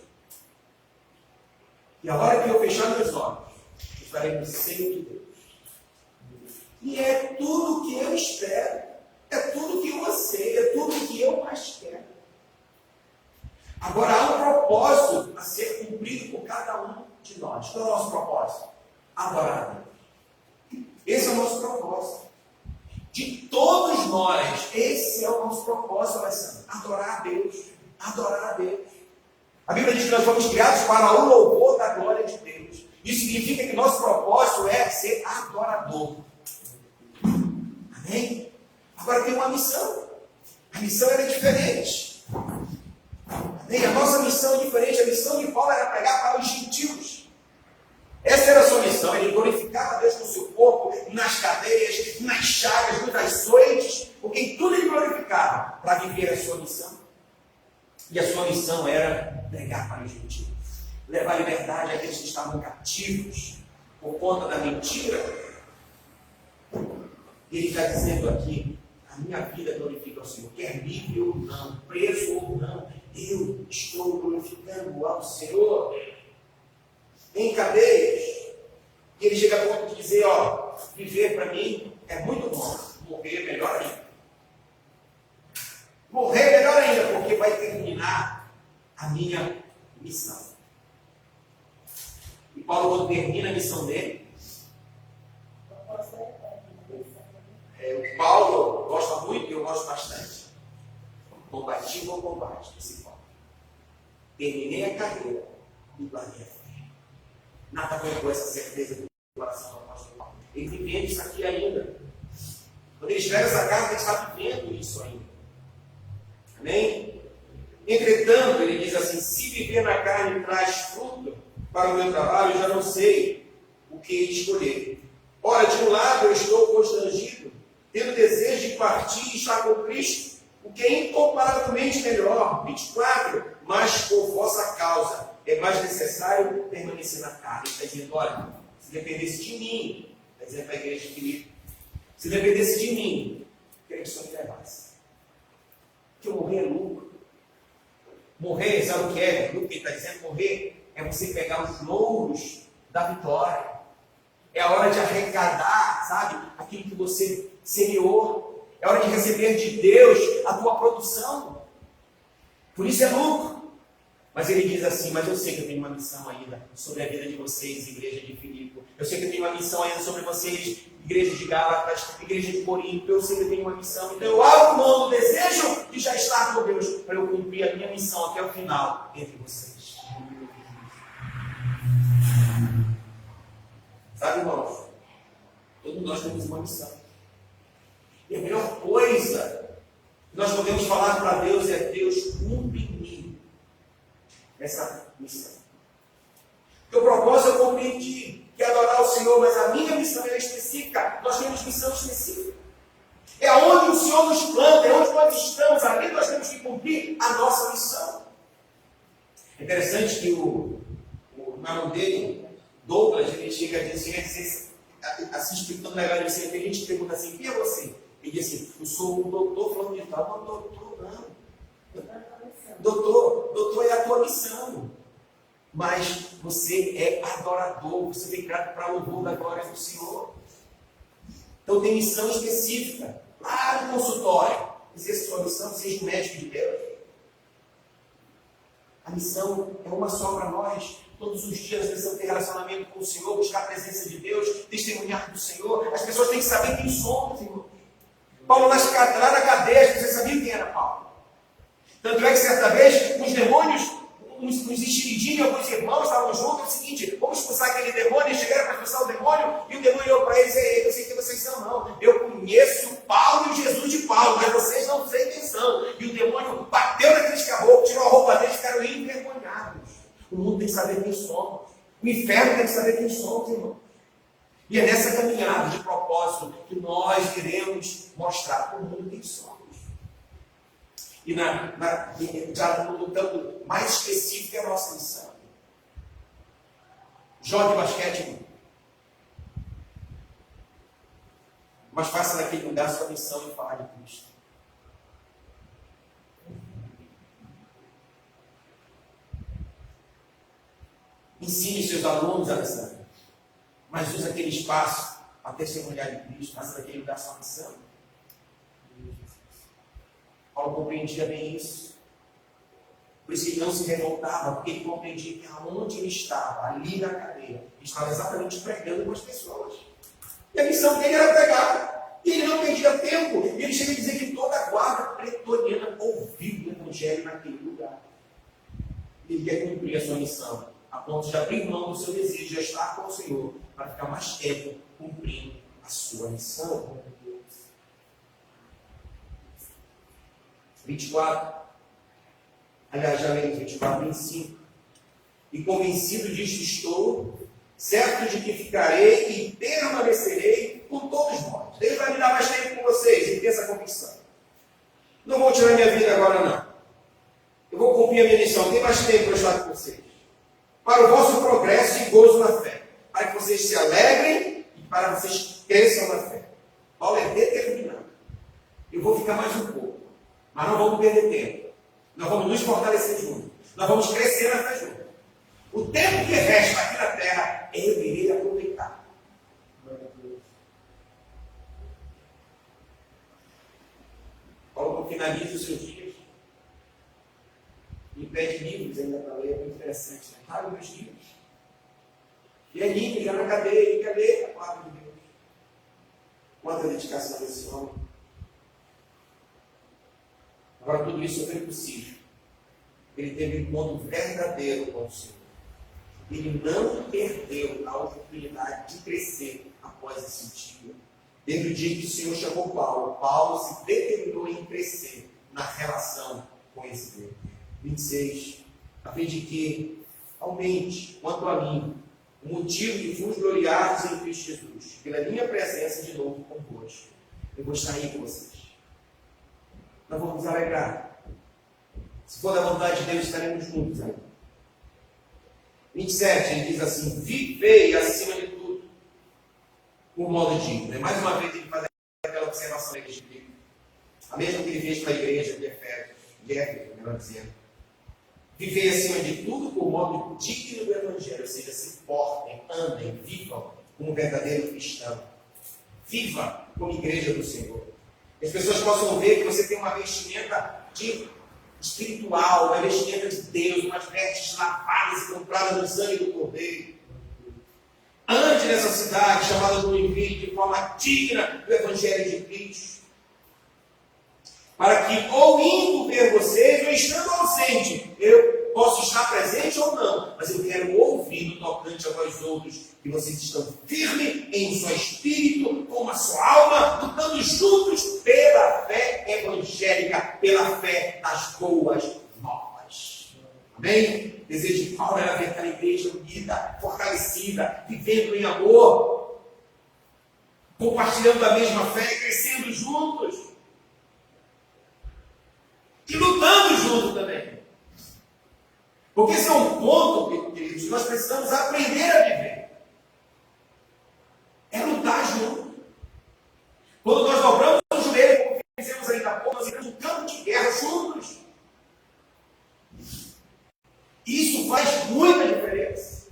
e a hora que eu fechar meus olhos, eu estarei no seio de Deus. E é tudo que eu espero, é tudo que eu anseio, é tudo que eu mais quero. Agora há um propósito a ser cumprido por cada um de nós. Qual é o nosso propósito? Adorar a Deus. Esse é o nosso propósito. De todos nós, esse é o nosso propósito, Alessandro. Adorar a Deus. Adorar a Deus. A Bíblia diz que nós fomos criados para o louvor da glória de Deus. Isso significa que nosso propósito é ser adorador. Amém? Agora tem uma missão. A missão era diferente. Amém? A nossa missão é diferente. A missão de Paulo era pregar para os gentios. Essa era a sua missão. Ele glorificava a Deus com o seu corpo, nas cadeias, nas chagas, nos açoites, porque em tudo ele glorificava para viver a sua missão. E a sua missão era pregar para os gentios, levar liberdade àqueles que estavam cativos por conta da mentira. E ele está dizendo aqui, a minha vida glorifica ao Senhor, quer livre ou não, preso ou não, eu estou glorificando ao Senhor. Em cadeias. E ele chega a ponto de dizer, viver para mim é muito bom, morrer é melhor ainda. Morrer é melhor ainda, porque vai terminar a minha missão. E Paulo, quando termina a missão dele, o Paulo gosta muito e eu gosto bastante. Combati o bom combate, disse Paulo. Terminei a carreira e guardei a fé. Nada com essa certeza do coração do apóstolo Paulo. Ele vivendo isso aqui ainda. Quando ele escreve essa carta, ele está vivendo isso ainda. Amém? Entretanto, ele diz assim, se viver na carne traz fruto para o meu trabalho, eu já não sei o que escolher. Ora, de um lado eu estou constrangido, tendo desejo de partir e estar com Cristo, o que é incomparavelmente melhor. 24, mas por vossa causa é mais necessário permanecer na carne. Ele está dizendo, olha, se dependesse de mim, está dizendo para a igreja de Filipe, se dependesse de mim, queria que o Senhor me levasse. Porque morrer é lucro. Morrer, sabe o que é? O que ele está dizendo, morrer é você pegar os louros da vitória. É a hora de arrecadar, sabe? Aquilo que você semeou. É a hora de receber de Deus a tua produção. Por isso é lucro. Mas ele diz assim, mas eu sei que eu tenho uma missão ainda sobre a vida de vocês, igreja de Filipe. Eu sei que eu tenho uma missão ainda sobre vocês, igreja de Gálatas, igreja de Corinto. Eu sei que eu tenho uma missão. Então eu abro mão do desejo de já estar com Deus para eu cumprir a minha missão até o final entre vocês. Sabe, irmãos? Todos nós temos uma missão. E a melhor coisa que nós podemos falar para Deus é: Deus, cumpre em mim essa missão. O propósito eu compreendi que é adorar o Senhor, mas a minha missão é específica. Nós temos missão específica. É onde o Senhor nos planta, é onde nós estamos, ali nós temos que cumprir a nossa missão. É interessante que o irmão dele, Douglas, ele chega a dizer assim, explicando na galera, assim, tem gente que pergunta assim: quem é você? Ele diz assim: eu sou um doutor falando de tal. Não, doutor não. Doutor é a tua missão. Mas você é adorador, você vem criado para o louvor da glória do Senhor. Então tem missão específica. Lá no consultório, exerce sua missão, seja médico de Deus. A missão é uma só para nós. Todos os dias precisamos ter relacionamento com o Senhor, buscar a presença de Deus, testemunhar do Senhor. As pessoas têm que saber quem somos, irmão. Paulo lá na cadeia, você sabia quem era Paulo? Tanto é que certa vez os demônios, uns enxeridinhos e alguns irmãos estavam juntos. É o seguinte: vamos expulsar aquele demônio. E chegaram para expulsar o demônio, e o demônio olhou para eles: eu não sei quem vocês são, não. Eu conheço Paulo e o Jesus de Paulo, mas vocês não sei quem são. E o demônio bateu naqueles caboclos, tirou a roupa deles e ficaram envergonhados. O mundo tem que saber quem somos. O inferno tem que saber quem somos, irmão. E é nessa caminhada de propósito que nós iremos mostrar para o mundo quem somos. E já no campo mais específico é a nossa missão. Jogue basquete, irmão. Mas faça naquele lugar sua missão de falar de Cristo. Ensine seus alunos, Alessandro. Mas use aquele espaço para testemunhar de Cristo. Faça daquele lugar sua missão. Paulo compreendia bem isso. Por isso ele não se revoltava, porque ele compreendia que aonde ele estava, ali na cadeia, ele estava exatamente pregando com as pessoas. E a missão dele era pregar. E ele não perdia tempo. E ele chega a dizer que toda a guarda pretoriana ouviu o evangelho naquele lugar. Ele quer cumprir a sua missão, a ponto de abrir mão do seu desejo de estar com o Senhor, para ficar mais tempo cumprindo a sua missão. 24, aliás, já lemos 24, 25. E convencido disto estou, certo de que ficarei e permanecerei com todos vós. Deus vai me dar mais tempo com vocês, e ter essa convicção. Não vou tirar minha vida agora, não. Eu vou cumprir a minha missão, tem mais tempo para estar com vocês. Para o vosso progresso e gozo na fé. Para que vocês se alegrem e para que vocês cresçam na fé. Paulo é determinado. Eu vou ficar mais um pouco. Mas não vamos perder tempo. Nós vamos nos fortalecer juntos. Nós vamos crescer na fé juntos. O tempo que resta aqui na terra, eu irei aproveitar. Paulo finaliza os seus dias e pede livros ainda para ler. É muito interessante. Né? Traga meus livros. E é livre, já na cadeia. E cadê a palavra de Deus? Quanta dedicação desse homem. Agora, tudo isso foi possível. Ele teve um encontro verdadeiro com o Senhor. Ele não perdeu a oportunidade de crescer após esse dia. Desde o dia que o Senhor chamou Paulo, Paulo se determinou em crescer na relação com esse Deus. 26. A fim de que aumente, quanto a mim, o motivo de vos gloriardes em Cristo Jesus, pela minha presença de novo convosco. Eu vou estar aí com vocês. Nós vamos nos alegrar. Se for da vontade de Deus, estaremos juntos. Né? 27, ele diz assim: vivei acima de tudo, por modo digno. Mais uma vez ele faz aquela observação da igreja bíblica. A mesma que ele fez para a igreja de Éfeso, melhor dizendo. Vivei acima de tudo por modo digno do Evangelho, ou seja, se portem, andem, vivam como verdadeiro cristão. Viva como igreja do Senhor. As pessoas possam ver que você tem uma vestimenta de espiritual, uma vestimenta de Deus, umas vestes lavadas e compradas no sangue do Cordeiro. Ande nessa cidade chamada Joinville de forma digna do Evangelho de Cristo. Para que, ou indo ver vocês, ou estando ausente, eu posso estar presente ou não, mas eu quero ouvir no tocante a vós outros, que vocês estão firmes em seu espírito, com a sua alma, lutando juntos pela fé evangélica, pela fé das boas novas. Amém? O desejo de Paulo era ver aquela igreja unida, fortalecida, vivendo em amor, compartilhando a mesma fé, crescendo juntos. E lutando junto também. Porque esse é um ponto, queridos, que nós precisamos aprender a viver. É lutar junto. Quando nós dobramos o joelho, como fizemos ainda há pouco, nós entramos no campo de guerra juntos. Isso faz muita diferença.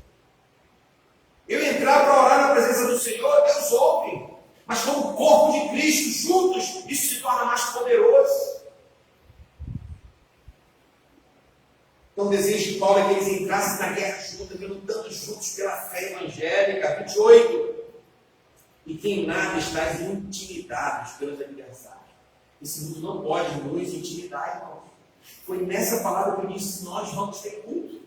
Eu entrar para orar na presença do Senhor, Deus ouve. Mas como corpo de Cristo, juntos, isso se torna mais poderoso. Então, o desejo de Paulo é que eles entrassem na guerra juntos, lutando juntos pela fé evangélica. 28. E que em nada estáis intimidados pelos adversários. Esse mundo não pode nos intimidar, irmãos. Foi nessa palavra que eu disse: nós vamos ter culto.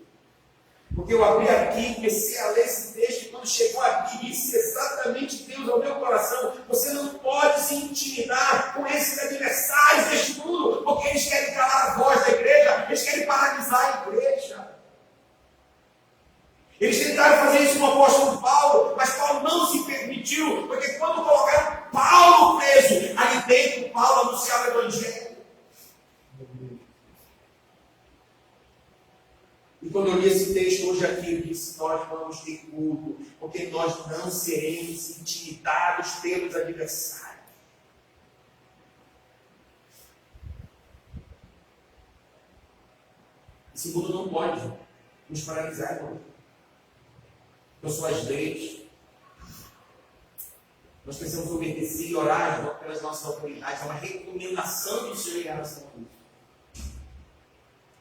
Porque eu abri aqui, comecei a ler esse texto, e quando chegou aqui, disse exatamente Deus ao meu coração: você não pode se intimidar com esses adversários deste mundo, porque eles querem calar a voz da igreja, eles querem paralisar a igreja. Eles tentaram fazer isso com o apóstolo Paulo, mas Paulo não se permitiu, porque quando colocaram Paulo preso, ali dentro Paulo anunciava o evangelho. E quando eu li esse texto hoje aqui, eu disse: nós vamos ter culto, porque nós não seremos intimidados pelos adversários. Esse mundo não pode nos paralisar, irmão. Com suas leis. Nós precisamos obedecer e orar pelas nossas autoridades. É uma recomendação do Senhor em relação a isso.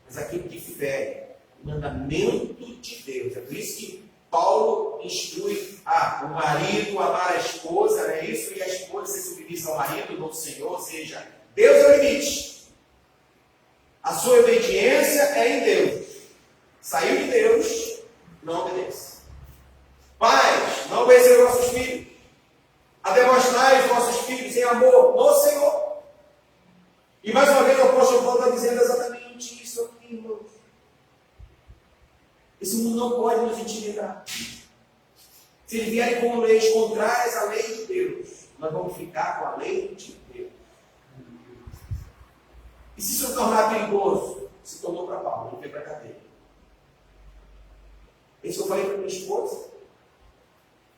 Mas aquilo que fere mandamento de Deus. É por isso que Paulo instrui o marido a amar a esposa, não é isso? E a esposa ser submissa ao marido do Senhor, ou seja, Deus é o limite. A sua obediência é em Deus. Saiu de Deus, não obedece. Pais, não obedeceram vossos filhos. Admoestai os vossos filhos em amor no Senhor. E mais uma vez o apóstolo Paulo está dizendo exatamente isso aqui, irmãos. Esse mundo não pode nos intimidar. Se eles vierem com leis contrárias à lei de Deus, nós vamos ficar com a lei de Deus. E se isso tornar perigoso, se tornou para Paulo, ele foi para a cadeia. Isso eu falei para minha esposa.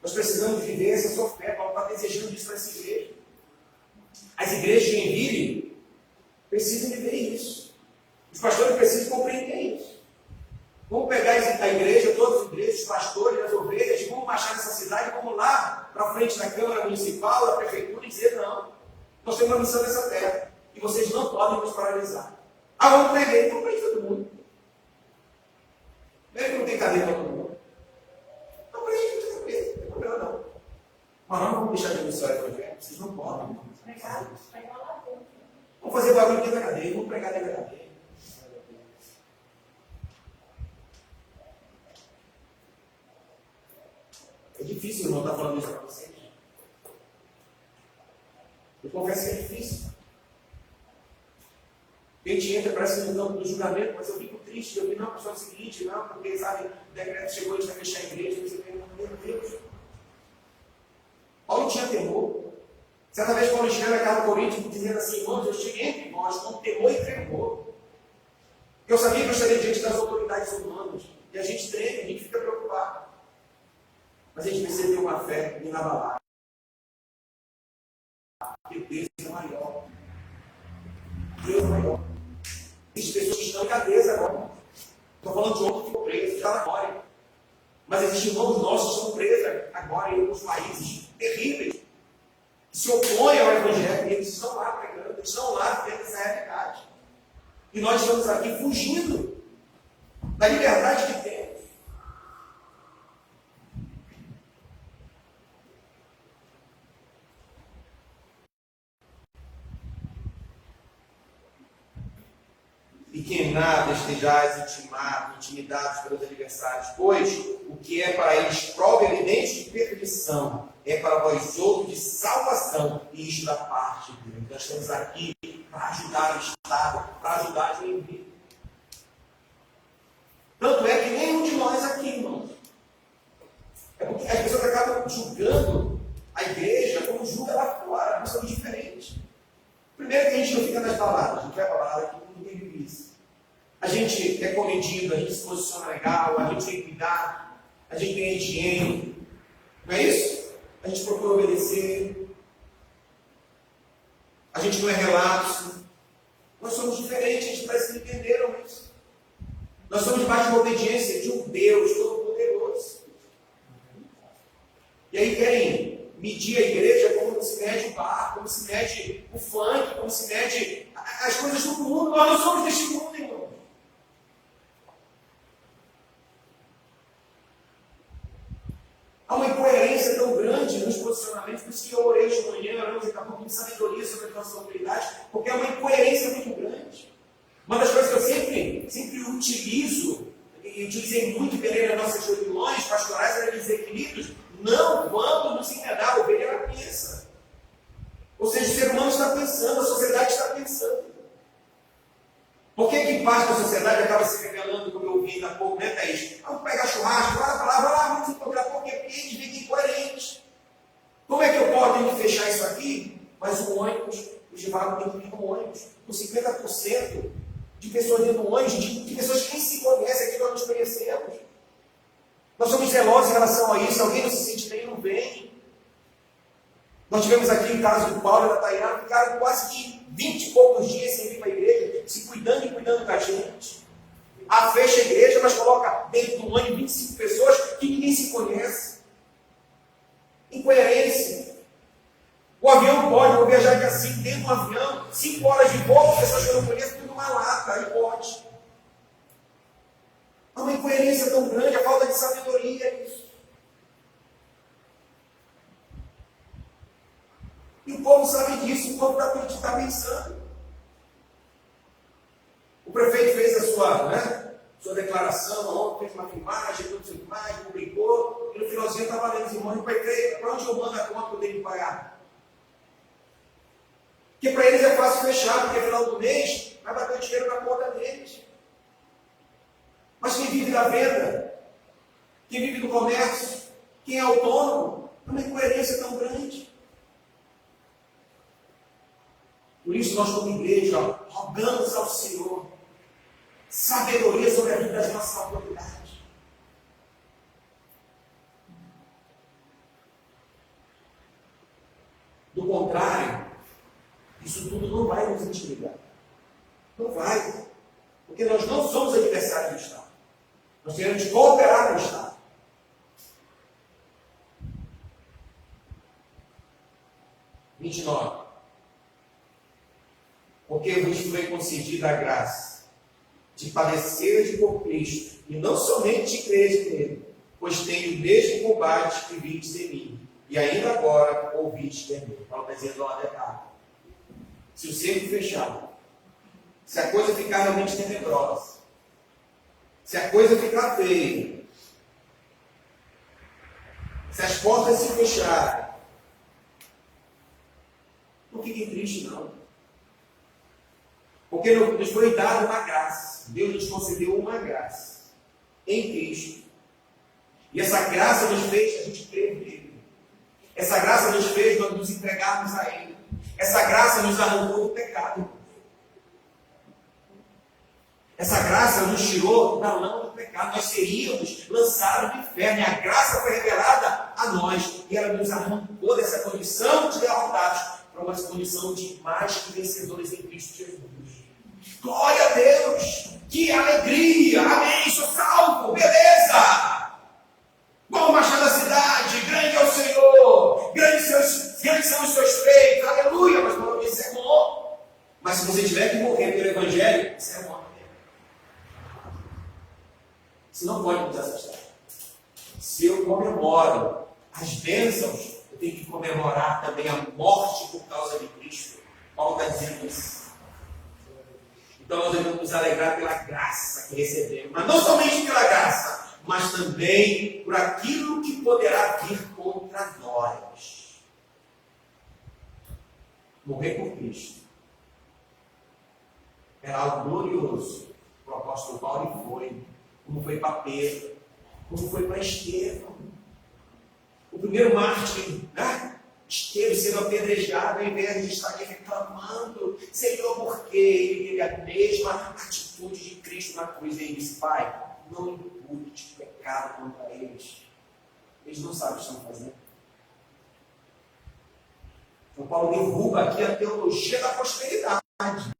Nós precisamos viver essa sua fé. Paulo está desejando isso para essa igreja. As igrejas de Joinville precisam viver isso. Os pastores precisam compreender isso. Vamos pegar a igreja, todas as igrejas, os pastores, as ovelhas, e vamos marchar nessa cidade, vamos lá para frente da Câmara Municipal, da Prefeitura, e dizer: não, nós temos uma missão nessa terra, e vocês não podem nos paralisar. Vamos prender, então prende todo mundo. Não é que não tem cadeia para todo mundo. Não prende, não tem problema não. Mas não vamos deixar de anunciar o evangelho, vocês não podem. Vamos fazer barulho dentro da cadeia, vamos pregar dentro da cadeia. É difícil, irmão, estar falando isso para vocês. Eu confesso que é difícil. A gente entra, parece que no julgamento, mas eu fico triste. Eu vi, não, pessoal, é o seguinte, não, porque, sabe, o decreto chegou, a gente vai fechar a igreja. Você pensa: meu Deus. Paulo tinha temor. Certa vez, Paulo escreve a carta aos Coríntios, dizendo assim: irmãos, eu cheguei entre nós com temor e tremor. Eu sabia que eu estaria diante das autoridades humanas. E a gente treme, a gente fica preocupado. Mas a gente precisa ter uma fé inabalável. Porque Deus é maior. Deus é maior. Existem pessoas que estão em cadeia agora. Estou falando de outro que ficou preso, já na glória. Mas existem irmãos nossos que estão presos agora em alguns países terríveis, que se opõem ao Evangelho, e eles estão lá pregando, eles estão lá vivendo essa realidade. E nós estamos aqui fugindo da liberdade que temos. E que em nada estejais intimidados pelos adversários, pois o que é para eles prova evidente de perdição, é para vós outros de salvação, e isto da parte de Deus. Nós estamos aqui para ajudar o Estado, para ajudar a Joinville. Tanto é que nenhum de nós aqui, irmãos. É porque as pessoas acabam julgando a igreja como julga lá fora, nós somos diferentes. Primeiro que a gente não fica nas baladas, a gente vai para a balada aqui, ninguém vive isso. A gente é comedido, a gente se posiciona legal, a gente tem cuidado, a gente ganha dinheiro. Não é isso? A gente procura obedecer. A gente não é relapso. Nós somos diferentes, a gente parece que entenderam isso. Nós somos debaixo de uma obediência de um Deus Todo-Poderoso. E aí querem medir a igreja como se mede o bar, como se mede o funk, como se mede as coisas do mundo. Nós não somos deste mundo, irmão. Há uma incoerência tão grande nos posicionamentos, por isso que eu orei de manhã, oramos daqui a pouco de sabedoria sobre a nossa autoridade, porque é uma incoerência muito grande. Uma das coisas que eu sempre utilizo, e utilizei muito nas nossas reuniões pastorais, era dizer, queridos, não vamos nos enganar, a ovelha ela pensa. Ou seja, o ser humano está pensando, a sociedade está pensando. Por que parte da sociedade acaba se revelando, como eu ouvi há pouco, né, Thaís? Vamos pegar churrasco, vai lá, vamos encontrar, porque eles vivem incoerentes. Como é que eu posso fechar isso aqui? Mas o ônibus, o Givago tem que ir no ônibus, com 50% de pessoas dentro do ônibus, de pessoas que nem se conhecem, aqui nós nos conhecemos. Nós somos zelosos em relação a isso, alguém não se sente bem, não vem. Nós tivemos aqui o caso do Paulo e da Tainara, ficaram quase que 20 e poucos dias sem vir para a igreja, se cuidando e cuidando da gente. Fecha a igreja, mas coloca dentro do ônibus 25 pessoas que ninguém se conhece. Incoerência. O avião pode, vou viajar aqui assim, dentro do avião, 5 horas de voo, pessoas que eu não conheço, tudo uma lata, aí pode. Há uma incoerência tão grande, a falta de sabedoria é isso. E o povo sabe disso, o povo está pensando. O prefeito fez a sua declaração, ontem fez uma filmagem, tudo isso mais, publicou, e no finalzinho estava lendo os irmãos, para onde eu mando a conta que eu tenho que pagar? Porque para eles é fácil fechar, porque no final do mês vai bater o dinheiro na conta deles. Mas quem vive da venda, quem vive do comércio, quem é autônomo, é uma incoerência tão grande. Por isso nós como igreja rogamos ao Senhor sabedoria sobre a vida das nossas autoridades. Do contrário, isso tudo não vai nos intimidar. Não vai. Porque nós não somos adversários do Estado. Nós queremos cooperar no Estado. Porque vos foi concedida a graça de padecer por Cristo, e não somente de crer nele, pois tenho o mesmo combate que vistes em mim, e ainda agora ouvistes de mim. Paulo está dizendo lá detalhe. Se o cerco fechar, se a coisa ficar realmente tenebrosa, se a coisa ficar feia, se as portas se fecharem, não fiquem tristes não. Porque nos foi dada uma graça. Deus nos concedeu uma graça em Cristo. E essa graça nos fez a gente crer nele. Essa graça nos fez nos entregarmos a Ele. Essa graça nos arrancou do pecado. Essa graça nos tirou da lama do pecado. Nós seríamos lançados no inferno. E a graça foi revelada a nós. E ela nos arrancou dessa condição de derrotados para uma condição de mais que vencedores em Cristo Jesus. Glória a Deus! Que alegria! Amém! Sou salvo! Beleza! Bom, marcha da cidade, grande é o Senhor, grandes são os seus feitos, aleluia! Mas Paulo disse, é bom. Mas se você tiver que morrer pelo Evangelho, Essa é a morte dele. Isso não pode nos assustar. Se eu comemoro as bênçãos, eu tenho que comemorar também a morte por causa de Cristo. Paulo está dizendo isso. Então nós devemos nos alegrar pela graça que recebemos. Mas não somente pela graça, mas também por aquilo que poderá vir contra nós. Morrer por Cristo era algo glorioso. O apóstolo Paulo foi, como foi para Pedro, como foi para Estevão. O primeiro mártir, né? Estevão sendo apedrejado, ao invés de estar aqui reclamando, Senhor, por quê? Ele teve a mesma atitude de Cristo na cruz. Ele disse, Pai, não impute pecado contra eles. Eles não sabem o que estão fazendo. Então Paulo derruba aqui a teologia da prosperidade.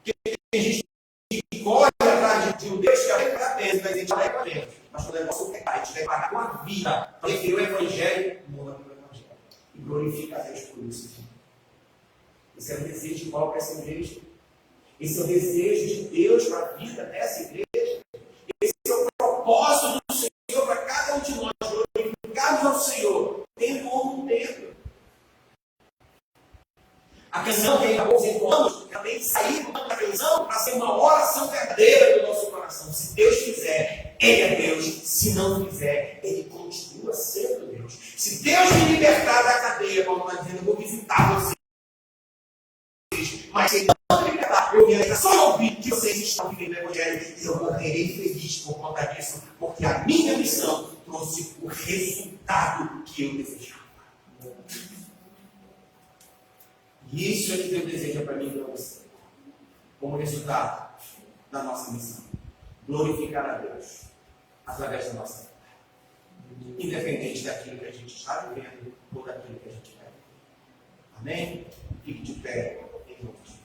Porque tem gente que corre atrás de um Deus que é para Deus, mas a gente vai para Deus. Mas quando o negócio é a gente vai pagar com a vida para referir o Evangelho, morra pelo Evangelho. E glorifica a Deus por isso. Esse é o desejo de Paulo para essa igreja. Esse é o desejo de Deus para a vida dessa igreja. Esse é o propósito do Senhor para cada um de nós, glorificados ao Senhor, tendo ou não tendo. A canção que acabou entoando, ela tem que sair da canção para ser uma oração verdadeira do nosso coração. Se Deus fizer, Ele é Deus. Se não fizer, Ele continua sendo Deus. Se Deus me libertar da cadeia, como está dizendo, eu vou visitar vocês. Mas se Ele não me libertar, eu vim só ouvir que vocês estão vivendo o Evangelho e eu morrerei feliz por conta disso, porque a minha missão trouxe o resultado que eu desejava. E isso é que Deus deseja para mim e para você, como resultado da nossa missão. Glorificar a Deus através da nossa vida, independente daquilo que a gente está vivendo ou daquilo que a gente vai viver. Amém? Fique de pé em nome de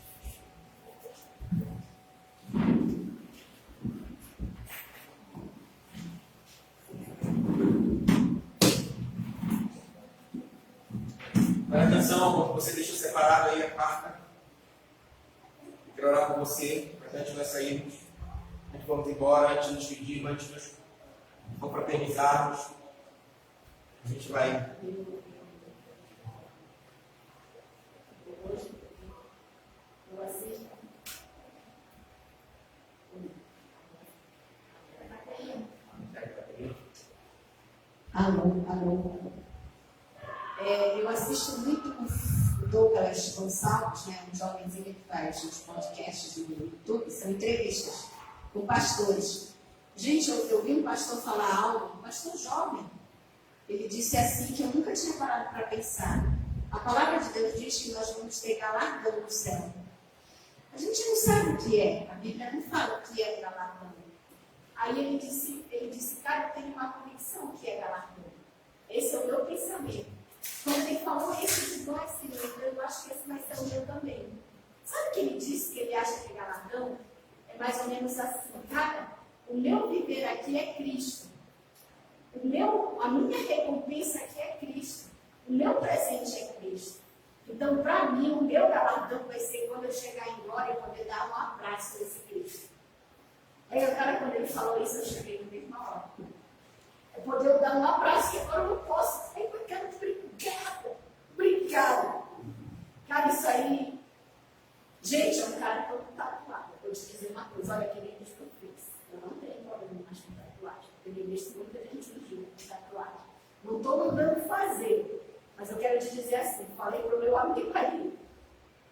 Presta atenção, você deixou separado aí a carta. Eu quero orar por você, para antes nós sairmos. A gente vamos embora, antes de nos pedir, antes de nos confraternizarmos. A gente vai. Alô. Eu assisto muito o Douglas Gonçalves, né, um jovenzinho que faz uns podcasts no YouTube, são entrevistas com pastores. Gente, eu vi um pastor falar algo, um pastor jovem. Ele disse assim que eu nunca tinha parado para pensar. A palavra de Deus diz que nós vamos ter galardão no céu. A gente não sabe o que é, a Bíblia não fala o que é galardão. Aí ele disse, cara, eu tenho uma convicção que é galardão. Esse é o meu pensamento. Quando ele falou esse de nós, eu acho que esse vai ser o meu também. Sabe o que ele disse que ele acha que é galardão? É mais ou menos assim, cara, o meu viver aqui é Cristo. A minha recompensa aqui é Cristo. O meu presente é Cristo. Então, para mim, o meu galardão vai ser quando eu chegar em glória e poder dar um abraço a esse Cristo. Aí, cara, quando ele falou isso, eu cheguei na mesma hora. Eu poder dar um abraço, que agora eu não posso. Aí, eu quero obrigada. Cara, isso aí. Gente, é um cara todo tatuado. Eu vou te dizer uma coisa, olha que nem que eu fiz. Eu não tenho problema mais com tatuagem. Eu tenho visto muita gente fugindo com tatuagem. Não estou mandando fazer. Mas eu quero te dizer assim, falei para o meu amigo aí.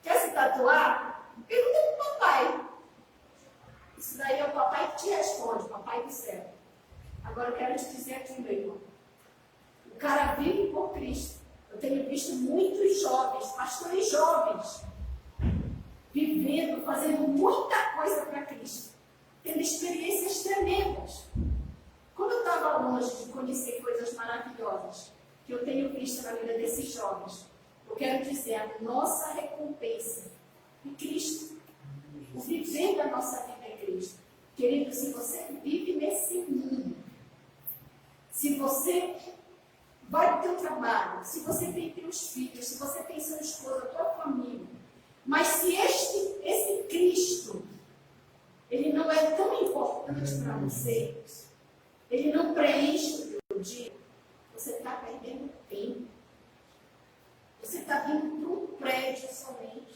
Quer se tatuar? Pergunta para o papai. Isso daí é o papai que te responde, o papai do céu. Agora eu quero te dizer aqui, meu irmão. O cara vive por Cristo. Eu tenho visto muitos jovens, pastores jovens, vivendo, fazendo muita coisa para Cristo, tendo experiências tremendas. Como eu estava longe de conhecer coisas maravilhosas que eu tenho visto na vida desses jovens, eu quero dizer, a nossa recompensa é Cristo. O viver da nossa vida é Cristo. Querido, se você vive nesse mundo, se você vai para o teu trabalho, se você tem teus filhos, se você tem seu esposo, a tua família, Mas se esse Cristo, ele não é tão importante para você, ele não preenche o teu dia, você está perdendo tempo. Você está vindo para um prédio somente.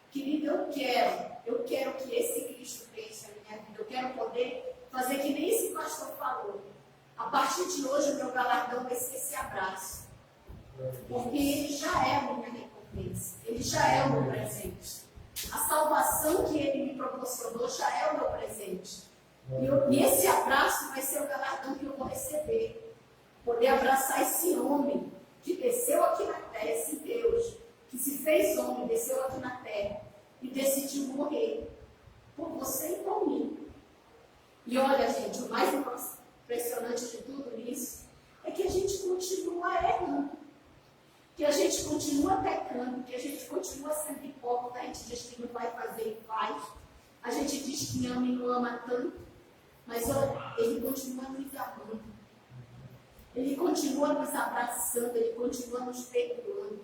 Querido, eu quero que esse Cristo preencha a minha vida. Eu quero poder fazer que nem esse pastor falou. A partir de hoje, o meu galardão vai ser esse abraço. Porque ele já é a minha recompensa. Ele já é o meu presente. A salvação que ele me proporcionou já é o meu presente. E esse abraço vai ser o galardão que eu vou receber. Poder abraçar esse homem que desceu aqui na terra, esse Deus, que se fez homem, desceu aqui na terra e decidiu morrer por você e por mim. E olha, gente, o mais impressionante de tudo isso é que a gente continua errando, que a gente continua pecando, que a gente continua sendo hipócrita, a gente diz que não vai fazer e faz, a gente diz que ama e não ama tanto, mas olha, ele continua nos amando. Ele continua nos abraçando, ele continua nos perdoando.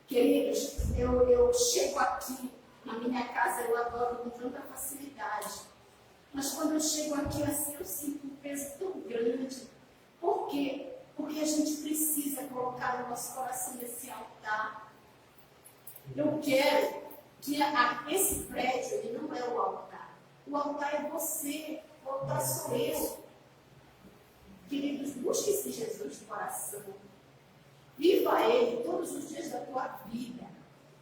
Queridos, eu chego aqui, na minha casa, eu adoro com tanta facilidade. Mas quando eu chego aqui assim, eu sinto um peso tão grande. Por quê? Porque a gente precisa colocar o nosso coração nesse altar. Eu quero que esse prédio, ele não é o altar. O altar é você, o altar sou eu. Queridos, busque esse Jesus de coração. Viva Ele todos os dias da tua vida.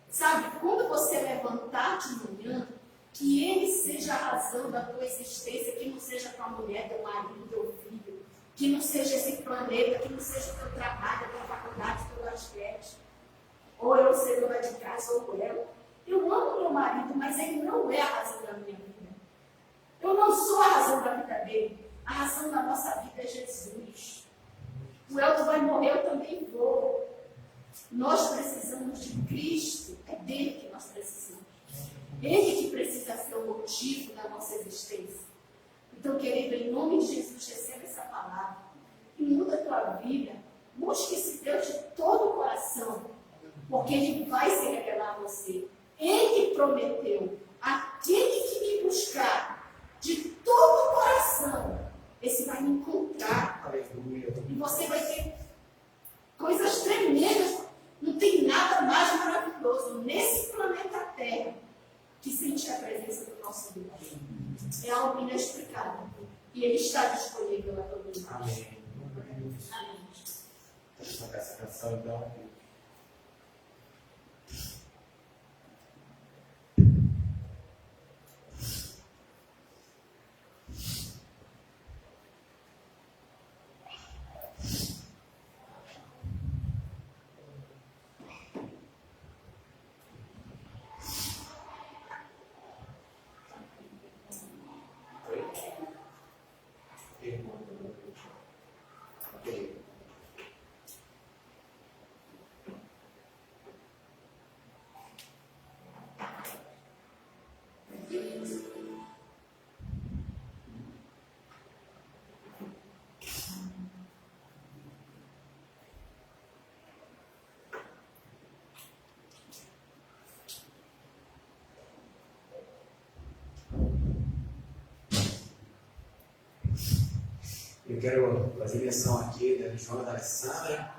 Sabe, quando você levantar de manhã, que Ele seja a razão da tua existência, que não seja tua mulher, teu marido, teu filho, que não seja esse planeta, que não seja o teu trabalho, a tua faculdade, o teu basquete. Ou eu ser dona de casa, ou eu. Eu amo meu marido, mas ele não é a razão da minha vida. Eu não sou a razão da vida dele. A razão da nossa vida é Jesus. O Elton vai morrer, eu também vou. Nós precisamos de Cristo. É dele que nós precisamos. Ele que precisa ser o motivo da nossa existência. Então, querido, em nome de Jesus, receba essa palavra. E muda a tua vida. Busque esse Deus de todo o coração. Porque Ele vai se revelar a você. Ele prometeu. Aquele que me buscar de todo o coração, esse vai me encontrar. Aleluia. E você vai ter coisas tremendas. Não tem nada mais maravilhoso nesse planeta Terra que sentir a presença do nosso Deus. É algo inexplicável. E Ele está disponível a todo mundo. Amém. Amém. Deixa eu tocar essa canção então. Eu quero fazer menção aqui da Joana e da Alessandra.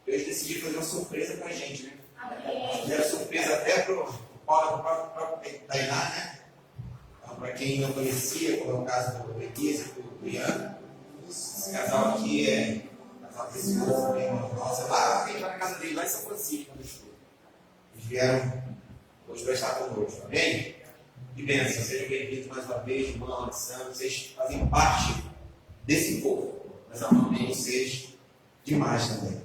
Eles decidiram fazer uma surpresa pra gente, né? Fizeram surpresa até pro próprio Tainá, né? Então, para quem não conhecia, como é o caso do Letícia e do Ian, esse casal aqui é um casal precioso, bem nossa. Lá, a gente vai na casa dele, lá em São Francisco, quando estou. Eles vieram hoje para estar conosco, amém? Que bênção, sejam bem-vindos mais uma vez, irmão Alessandro. Vocês fazem parte desse povo, mas amamos vocês demais também.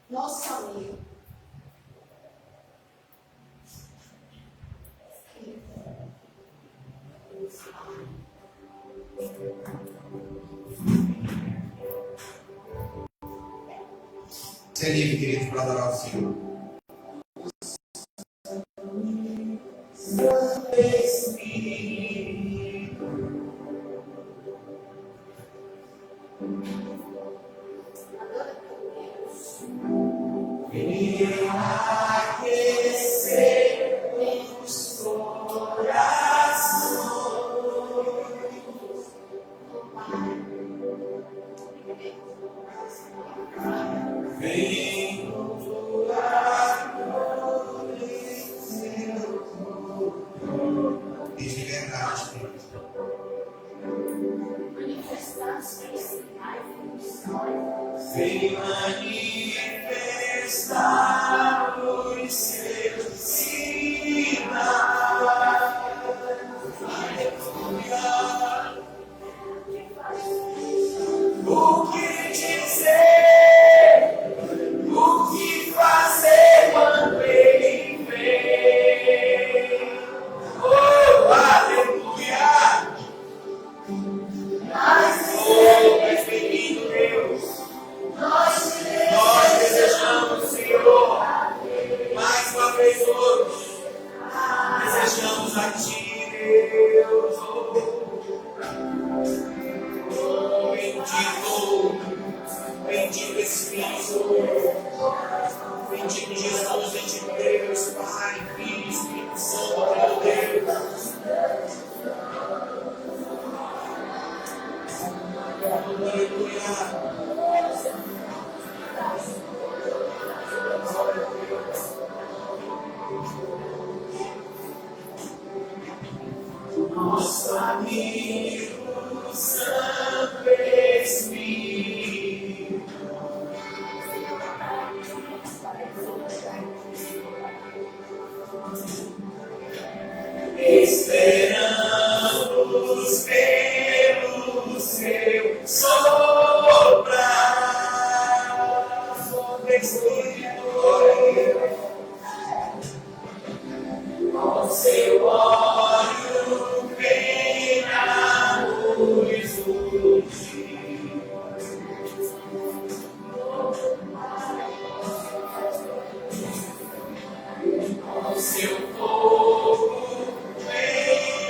Nosso amigo. Você é livre, querido, para adorar o Senhor. Santo Espírito, Adora teu Deus. venha aquecer Vem de verdade, vem manifestar os seus sinais. Aleluia. O que dizer? O que fazer quando ele vem? Oh, aleluia! Oh, bendito Deus! Nós desejamos, Senhor, mais uma vez hoje, desejamos a Ti, Deus. Oh, bendito Espírito, bendito Jesus, bendito Deus, Pai, Filho, Espírito Santo, meu Deus. Aleluia. Nosso amigo Santo Espírito, esperamos pelo seu soprar, Espírito, com seu óleo vem a luz do dia. Com seu fogo vem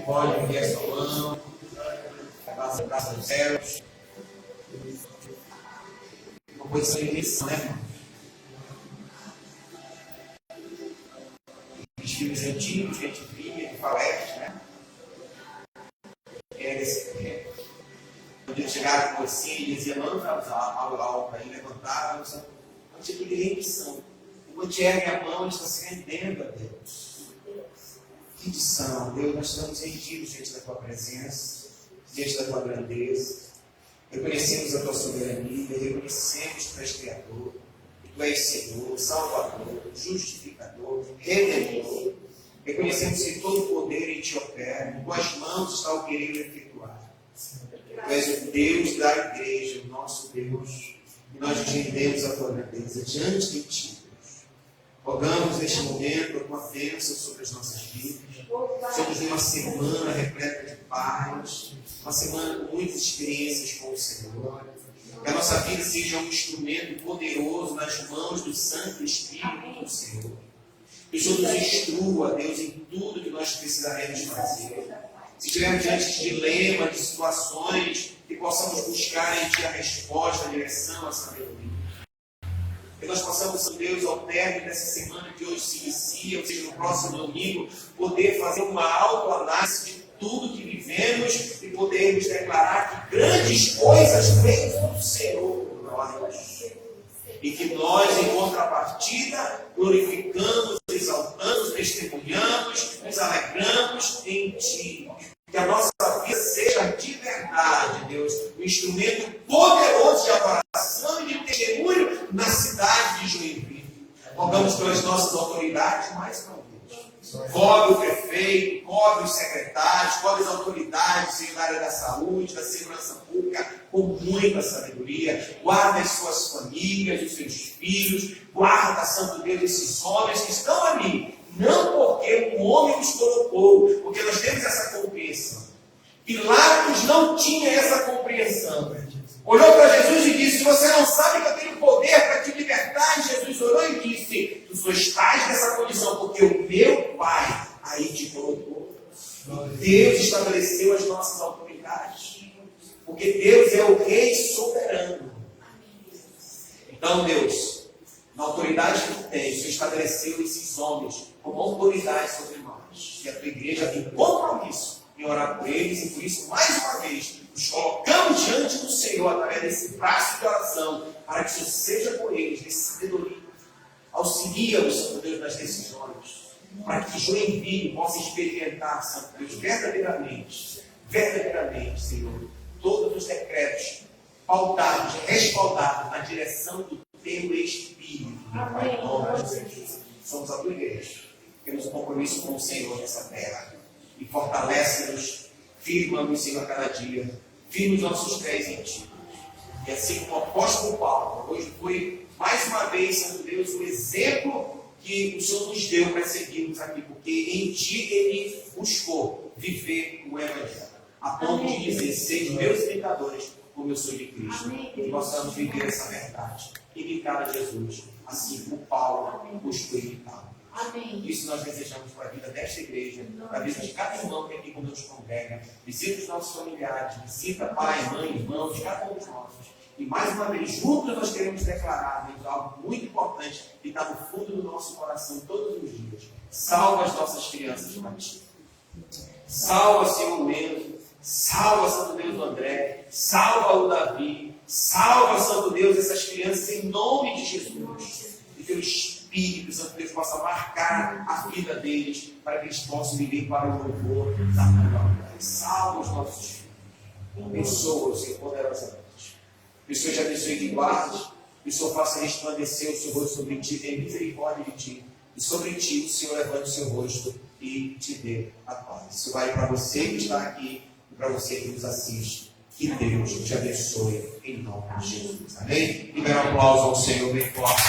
pode erguer a sua mão, passa o braço dos céus. Uma posição de missão, né, irmão? Os filmes antigos que a gente via, de falésias, né? Era esse tempo. Quando eles chegaram com você e diziam, não, vamos algo para ele levantar, é um tipo de rendição. Quando te ergue a mão, ele está se rendendo a Deus. Rendição, Deus, nós estamos rendidos diante da tua presença, diante da tua grandeza. Reconhecemos a tua soberania, reconhecemos que tu és Criador, que tu és Senhor, Salvador, Justificador, Redentor. Reconhecemos que todo o poder em ti opera, em tuas mãos está o querer efetuar. Tu és o Deus da igreja, o nosso Deus, e nós nos rendemos a tua grandeza diante de ti, Deus. Rogamos neste momento a tua bênção sobre as nossas vidas. Somos numa semana repleta de paz, uma semana com muitas experiências com o Senhor. Que a nossa vida seja um instrumento poderoso nas mãos do Santo Espírito do Senhor. Que o Senhor nos instrua, Deus, em tudo que nós precisaremos fazer. Se estivermos diante de dilemas, de situações, que possamos buscar em Ti a resposta, a direção, a sabedoria. Que nós possamos, Deus, ao término dessa semana que hoje se inicia, ou seja, no próximo domingo, poder fazer uma autoanálise de tudo que vivemos e podermos declarar que grandes coisas vêm do Senhor por nós. E que nós, em contrapartida, glorificamos, exaltamos, testemunhamos, nos alegramos em Ti. Que a nossa vida seja de verdade, Deus, um instrumento poderoso de adoração e de testemunho na cidade de Joinville. Rogamos pelas nossas autoridades, mais uma vez. Cobre o prefeito, cobre os secretários, cobre as autoridades da área da saúde, da segurança pública, com muita sabedoria. Guarda as suas famílias, os seus filhos. Guarda, Santo Deus, esses homens que estão ali. Não porque um homem nos colocou, porque nós temos essa compreensão. Pilatos não tinha essa compreensão. Olhou para Jesus e disse, você não sabe que eu tenho poder para te libertar? E Jesus orou e disse, tu só estás nessa condição porque o meu Pai aí te colocou. Deus estabeleceu as nossas autoridades. Porque Deus é o Rei soberano. Então, Deus, na autoridade que tu tens, tu estabeleceu esses homens como autoridade sobre nós. E a tua igreja tem compromisso em orar por eles, e por isso, mais uma vez, nos colocamos diante do Senhor através desse braço de oração, para que isso seja por eles, desse sabedoria. Auxilia-nos, Santo Deus, nas decisões, para que Joinville possa experimentar, Santo Deus, verdadeiramente, Senhor, todos os decretos pautados, respaldados na direção do teu Espírito, Pai, em nome de Jesus. Somos a tua igreja. Temos um compromisso com o Senhor nessa terra. E fortalece-nos, firma-nos, Senhor, a cada dia. Firma os nossos pés em Ti. E assim como o apóstolo Paulo, hoje foi, mais uma vez, Santo Deus, o exemplo que o Senhor nos deu para seguirmos aqui. Porque em Ti Ele buscou viver o Evangelho. A ponto de dizer, sede meus imitadores, como eu sou de Cristo. E possamos viver essa verdade. Imitar a Jesus, assim como Paulo buscou imitá-lo. Isso nós desejamos para a vida desta igreja, para a vida de cada irmão que aqui conosco congrega. Visita os nossos familiares, visita pai, mãe, irmão, de cada um dos nossos. E mais uma vez, juntos nós queremos declarar algo muito importante que está no fundo do nosso coração todos os dias. Salva as nossas crianças para Ti. Salva, Senhor, o Mendes. Salva, Santo Deus, o André. Salva o Davi. Salva, Santo Deus, essas crianças em nome de Jesus. E teu Espírito, Santo Deus, possa marcar a vida deles para que eles possam viver para o louvor da tua glória. Salva os nossos filhos. Abençoa-os, Senhor, poderosamente. Que o Senhor te abençoe de guardas. Que o Senhor faça resplandecer o seu rosto sobre ti, tenha misericórdia de ti. E sobre ti o Senhor levante o seu rosto e te dê a paz. Isso vai para você que está aqui e para você que nos assiste. Que Deus te abençoe em nome de Jesus. Amém? Libera um aplauso ao Senhor bem forte.